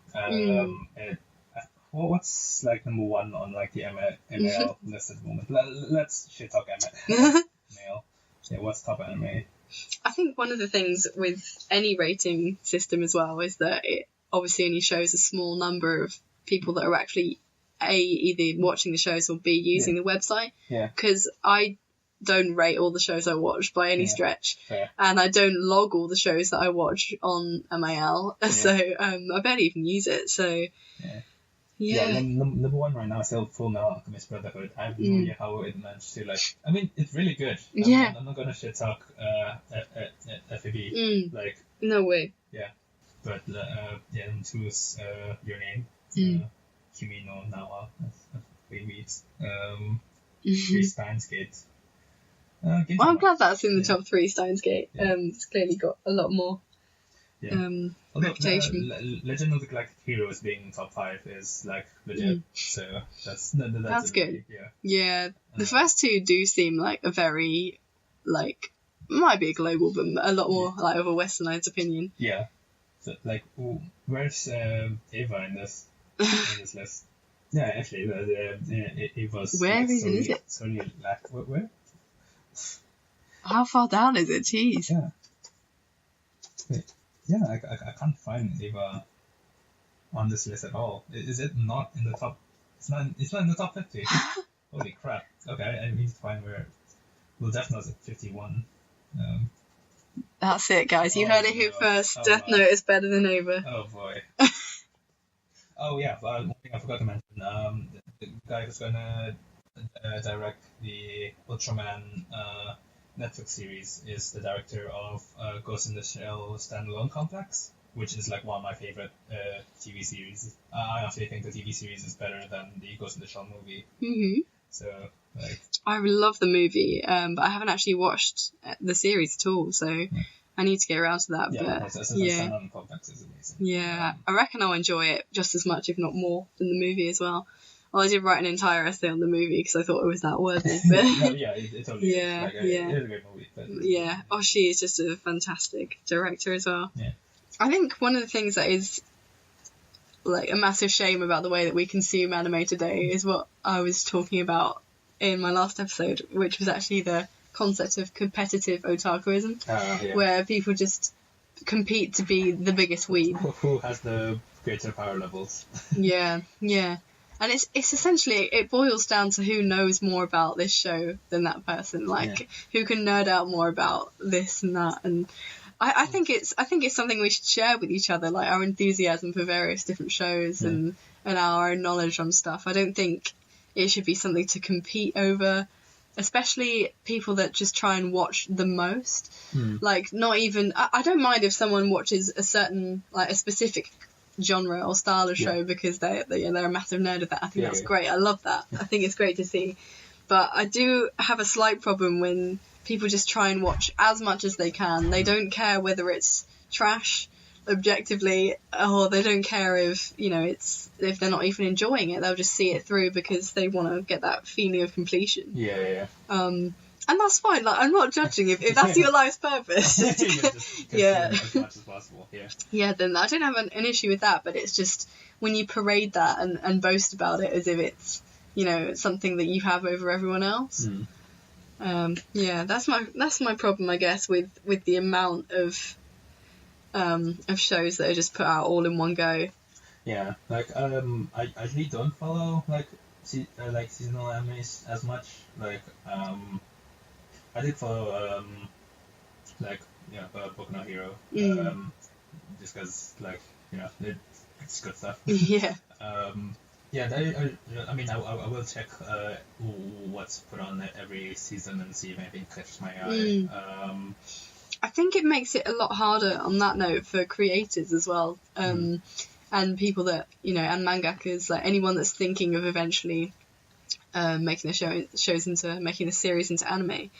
What's like number 1 on like the ML list at the moment? Let's shit talk ML. Yeah, what's top anime? I think one of the things with any rating system as well is that it obviously only shows a small number of people that are actually either watching the shows or using the website. Yeah. Because I don't rate all the shows I watch by any stretch, and I don't log all the shows that I watch on MAL, so I barely even use it. So number 1 right now is still Full Metal Alchemist Brotherhood. I have no idea how it managed to like. I mean, it's really good. I'm not gonna shit talk FAB. Like no way. Yeah, but number 2 is Your Name. Kimi no Nawa. Weeks. 3 Steins Gate. Well, I'm glad that's in the top 3, Steins Gate. It's clearly got a lot more reputation. Legend of the Galactic Heroes being top 5 is like legit, so that's good. Yeah. The first 2 do seem like a very like might be a global, but a lot more like of a westernized opinion. Yeah. So like, where's Eva in this list? Yeah, actually, it was. Where even is it? Sorry, where? How far down is it? Jeez. Yeah. Wait. Yeah, I can't find Eva on this list at all. Is it not in the top? It's not in the top 50. Holy crap. Okay, I need to find where. Well, Death Note is at 51. That's it, guys. You heard it here first. Death Note is better than Eva. Oh boy. Oh yeah, one thing I forgot to mention. The guy who's gonna direct the Ultraman Netflix series is the director of Ghost in the Shell Standalone Complex, which is like one of my favorite TV series. I actually think the TV series is better than the Ghost in the Shell movie. Mm-hmm. So like, I love the movie, but I haven't actually watched the series at all, so I need to get around to that. Yeah, but Standalone Complex is amazing. Yeah, I reckon I'll enjoy it just as much, if not more, than the movie as well. Well, I did write an entire essay on the movie because I thought it was that worthy. But No, yeah, it totally is. Like, it is a great movie. But yeah, she is just a fantastic director as well. Yeah. I think one of the things that is like a massive shame about the way that we consume anime today is what I was talking about in my last episode, which was actually the concept of competitive otakuism, where people just compete to be the biggest weeb. Who has the greater power levels? Yeah. And it's essentially, it boils down to who knows more about this show than that person, like who can nerd out more about this and that. And I think it's something we should share with each other, like our enthusiasm for various different shows and our own knowledge on stuff. I don't think it should be something to compete over, especially people that just try and watch the most. Like, not even, I don't mind if someone watches a certain, like a specific genre or style of show because they're a massive nerd of that. I think that's great. I love that. I think it's great to see. But I do have a slight problem when people just try and watch as much as they can. They don't care whether it's trash. objectively, or they don't care if, you know, if they're not even enjoying it, they'll just see it through because they want to get that feeling of completion. Yeah. And that's fine. Like, I'm not judging if that's your life's purpose. Yeah, as much as possible. Yeah. Yeah, then I don't have an issue with that, but it's just when you parade that and boast about it as if it's, you know, something that you have over everyone else. Yeah, that's my problem, I guess, with the amount of shows that are just put out all in one go. Yeah, like I really don't follow like seasonal animes as much. Like I did follow Boku no Hero, just because like, you know, it's good stuff. Yeah. Yeah, I mean, I will check what's put on every season and see if anything catches my eye. I think it makes it a lot harder on that note for creators as well, and people that, you know, and mangakas, like anyone that's thinking of eventually making making a series into anime,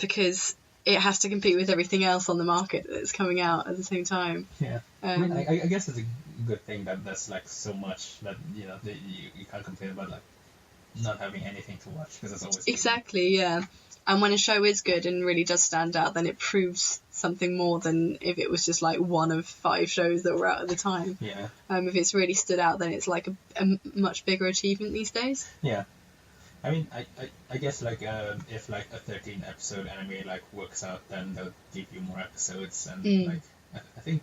because it has to compete with everything else on the market that's coming out at the same time. Yeah, I mean, I guess it's a good thing that there's like so much that, you know, you can't complain about like not having anything to watch, because it's always exactly, yeah. And when a show is good and really does stand out, then it proves something more than if it was just like one of 5 shows that were out at the time. Yeah. If it's really stood out, then it's like a much bigger achievement these days. Yeah. I mean, I guess like if like a 13 episode anime like works out, then they'll give you more episodes, and like I think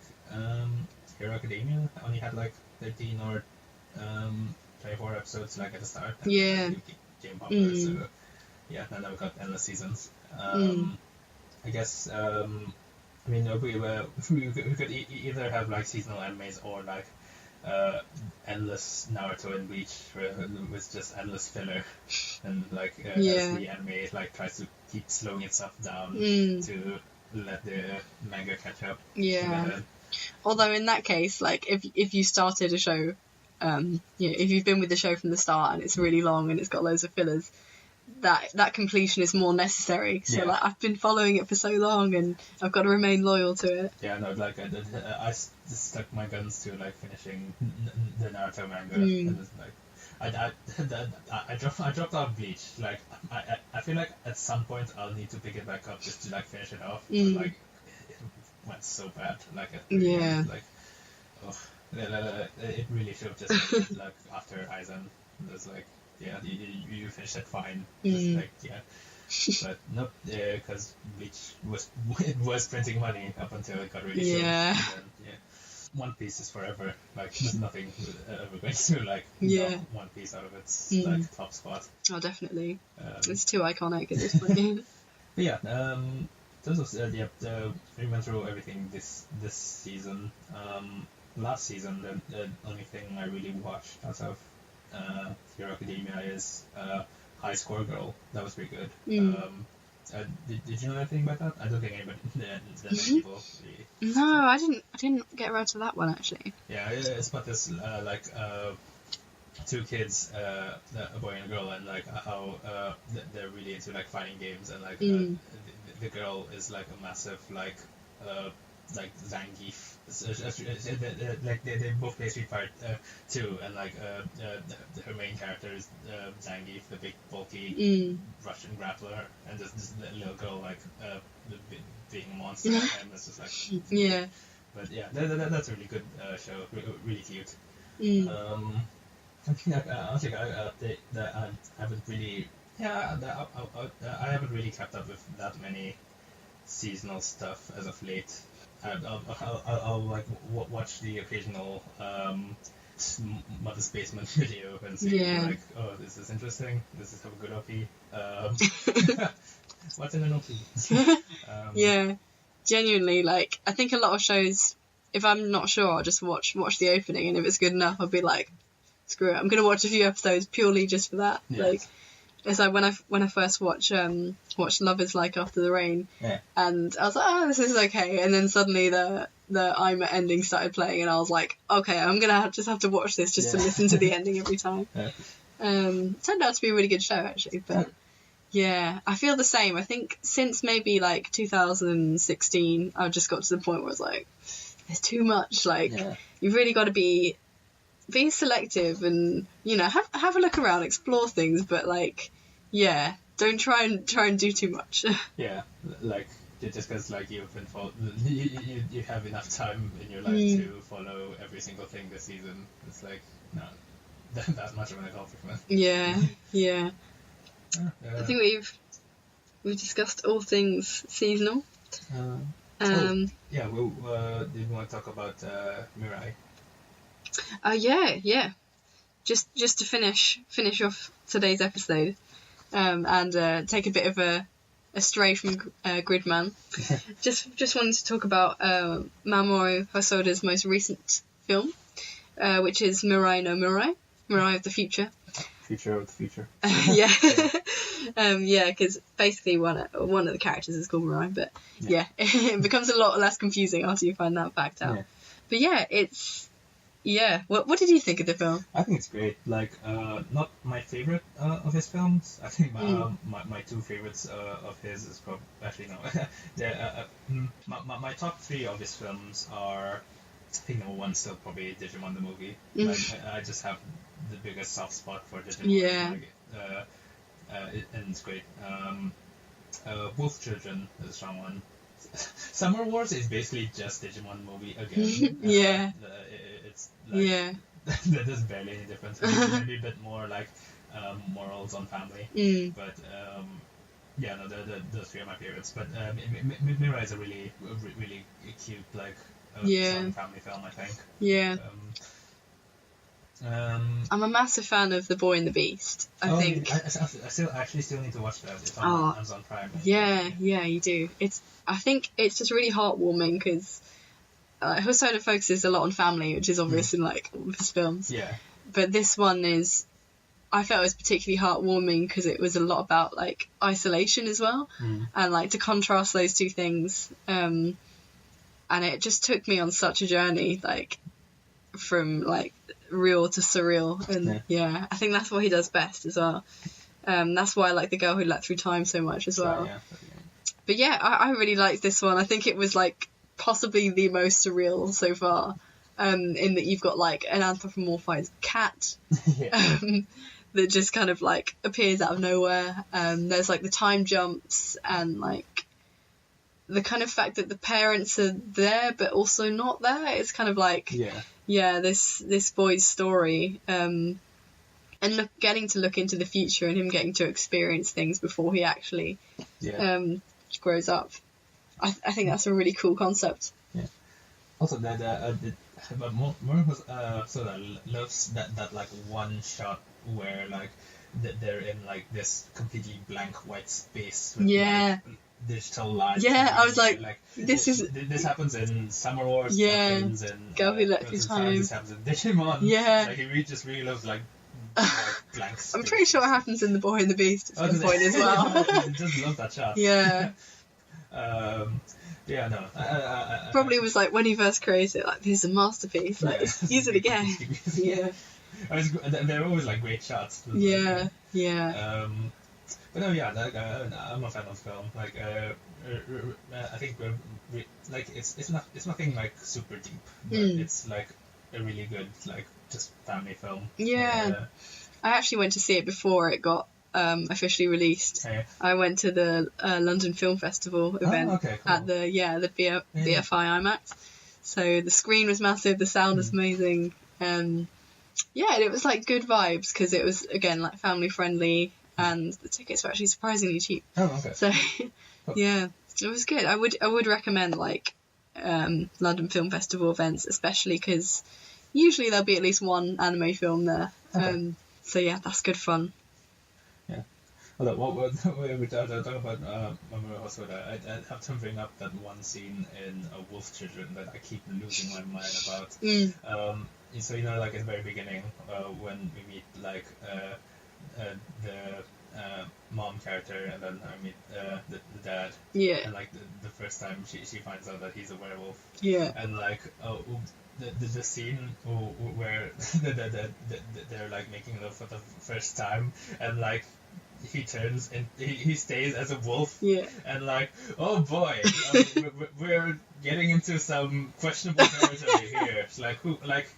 Hero Academia only had like 13 or 24 episodes like at the start. And yeah. It became popular, so yeah, now we've got endless seasons. I guess I mean we could either have like seasonal animes or like endless Naruto and Bleach with just endless filler, and like as the anime like tries to keep slowing itself down to let the manga catch up. Yeah. Although in that case, like if you started a show, you know, if you've been with the show from the start and it's really long and it's got loads of fillers, that completion is more necessary. So like I've been following it for so long and I've got to remain loyal to it. Yeah, no, like I stuck my guns to like finishing the Naruto manga. And it's like I dropped off Bleach. Like I feel like at some point I'll need to pick it back up just to like finish it off. But like it went so bad. Like at the end, like it really should have just ended, like after Aizen. It was like, yeah, you finished it fine. Just like, yeah. But nope, because Bleach was printing money up until it got really short. Yeah. One Piece is forever. Like, there's nothing ever going to like knock One Piece out of its like top spot. Oh, definitely. It's too iconic at this point. But yeah, those was we went through everything this season. Last season, the only thing I really watched out of Hero Academia is High Score Girl. That was pretty good. Did you know anything about that? I don't think anybody, that many people really. No, I didn't get around to that one actually. Yeah, it's about this like 2 kids, a boy and a girl, and like how they're really into like fighting games, and like the girl is like a massive like Zangief. Like they both play Street Fighter 2, and like her main character is Zangief, the big bulky Russian grappler, and this little girl like being a monster, and it's just like yeah. But yeah, that's a really good show, really cute. I think honestly I haven't really I haven't really kept up with that many seasonal stuff as of late. I'll like watch the occasional Mother's Basement video and see like, oh, this is interesting. This is have a good OP. What's in an OP? Yeah, genuinely, like I think a lot of shows, if I'm not sure, I'll just watch the opening, and if it's good enough, I'll be like, screw it, I'm gonna watch a few episodes purely just for that. Yes. Like, it's like when I first watched Love Is Like After the Rain, and I was like, oh, this is okay, and then suddenly the I'm ending started playing, and I was like, okay, I'm gonna just have to watch this just to listen to the ending every time. It turned out to be a really good show actually, but yeah, I feel the same. I think since maybe like 2016, I've just got to the point where it's like, there's too much. Like, Yeah. you've really got to be selective and, you know, have a look around, explore things, but like, yeah, don't try and do too much. Yeah, like just because like you've been you have enough time in your life to follow every single thing this season. It's like not that much of an accomplishment. Yeah. I think we've discussed all things seasonal. Yeah, do you want to talk about Mirai? Yeah. Just to finish off today's episode, and take a bit of a stray from Gridman. just wanted to talk about Mamoru Hosoda's most recent film, which is Mirai no Mirai of the Future. Future of the future. Yeah, because basically one of the characters is called Mirai, but yeah, it becomes a lot less confusing after you find that fact out. Yeah. But yeah, it's. Yeah, what did you think of the film? I think it's great. Like, not my favorite of his films. I think my two favorites of his is probably actually no. My top three of his films are. I think number one still probably Digimon the movie. Like, I just have the biggest soft spot for Digimon. Yeah. And it's great. Wolf Children is a strong one. Summer Wars is basically just Digimon movie again. Yeah. It's like, yeah. There's barely any difference. Maybe a bit more like morals on family. But yeah, no, those three are my favorites. But Mirai is a really cute like strong family film, I think. Yeah. I'm a massive fan of The Boy and the Beast. I think. I still need to watch that. It's on Amazon Prime. Yeah, you do. I think it's just really heartwarming because Hosoda focuses a lot on family, which is obvious in like all of his films. Yeah. But this one I felt it was particularly heartwarming because it was a lot about like isolation as well, and like to contrast those two things. And it just took me on such a journey, like from like real to surreal, and I think that's what he does best as well. That's why I like The Girl Who Leapt Through Time so much as well. Yeah. But yeah, I really liked this one. I think it was like possibly the most surreal so far, in that you've got like an anthropomorphized cat that just kind of like appears out of nowhere. There's like the time jumps and like the kind of fact that the parents are there but also not there. It's kind of like this boy's story, and getting to look into the future and him getting to experience things before he actually grows up. I think that's a really cool concept. Yeah. Also, Murray sort of loves that like one shot where like they're in like this completely blank white space with like, digital lines. Yeah, I was like this happens in Summer Wars. Happens in Girl Who Leapt Through Time. This happens in Digimon. Yeah. Like he just really loves like blank space. I'm pretty sure it happens in The Boy and the Beast at some point as well. I just love that shot. Yeah. Yeah, no. Probably was like when he first created it, like this is a masterpiece. Like use it again. Yeah. They're always like great shots. Yeah. But no, I'm a fan of the film. Like, I think like it's nothing like super deep, but it's like a really good like just family film. Yeah. I actually went to see it before it got officially released. I went to the London Film Festival event at the BFI IMAX. So the screen was massive, the sound was amazing, and it was like good vibes because it was again like family friendly, and the tickets were actually surprisingly cheap. So it was good. I would recommend like London Film Festival events, especially because usually there'll be at least one anime film there. So yeah, that's good fun. Well, what we talk about Mamoru Hosoda, I have to bring up that one scene in Wolf Children that I keep losing my mind about. So like at the very beginning, when we meet like the mom character, and then I meet the dad. Yeah. And like the first time she finds out that he's a werewolf. Yeah. And like the scene where they're like making love for the first time, and like he turns and he stays as a wolf. Yeah. And like, oh boy, we're getting into some questionable territory here. It's like, who, like,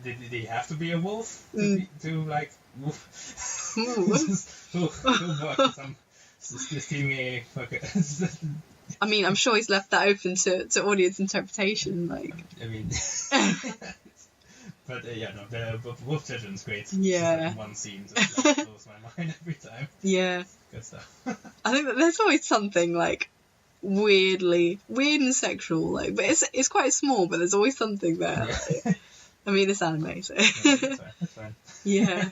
did he have to be a wolf to like, woof? Who bought some steamy fucker? I mean, I'm sure he's left that open to audience interpretation. Like, I mean, but yeah, no, the wolf children's great. Yeah. One scene just like, blows my mind every time. Yeah. Good stuff. I think that there's always something like weird and sexual, like, but it's quite small, but there's always something there. Yeah. Like, I mean, it's anime, so. That's fine. Yeah.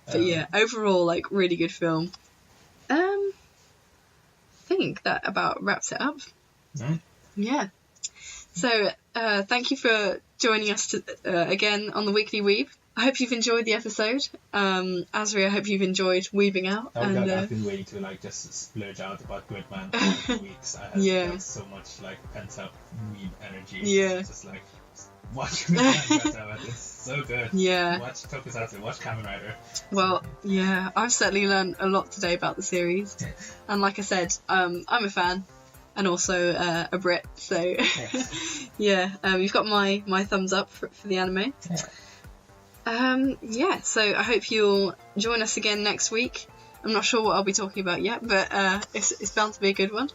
But yeah, overall, like, really good film. I think that about wraps it up. Yeah. So, thank you for joining us again on the Weekly Weeb. I hope you've enjoyed the episode. Azri, I hope you've enjoyed weebing out. Oh god, I've been waiting to like just splurge out about Gridman for weeks. I have got so much like pent up weeb energy. Yeah. It's just like watch Gridman. It's so good. Yeah. Watch Tokusatsu. Watch Kamen Rider. Well, yeah, I've certainly learned a lot today about the series, and like I said, I'm a fan. And also a Brit, so yeah, you've got my thumbs up for the anime. So I hope you'll join us again next week. I'm not sure what I'll be talking about yet, but it's bound to be a good one.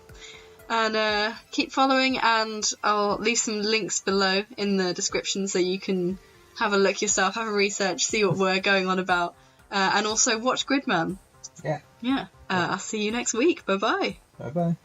And keep following, and I'll leave some links below in the description so you can have a look yourself, have a research, see what we're going on about, and also watch Gridman. Yeah. Yeah. I'll see you next week. Bye bye. Bye bye.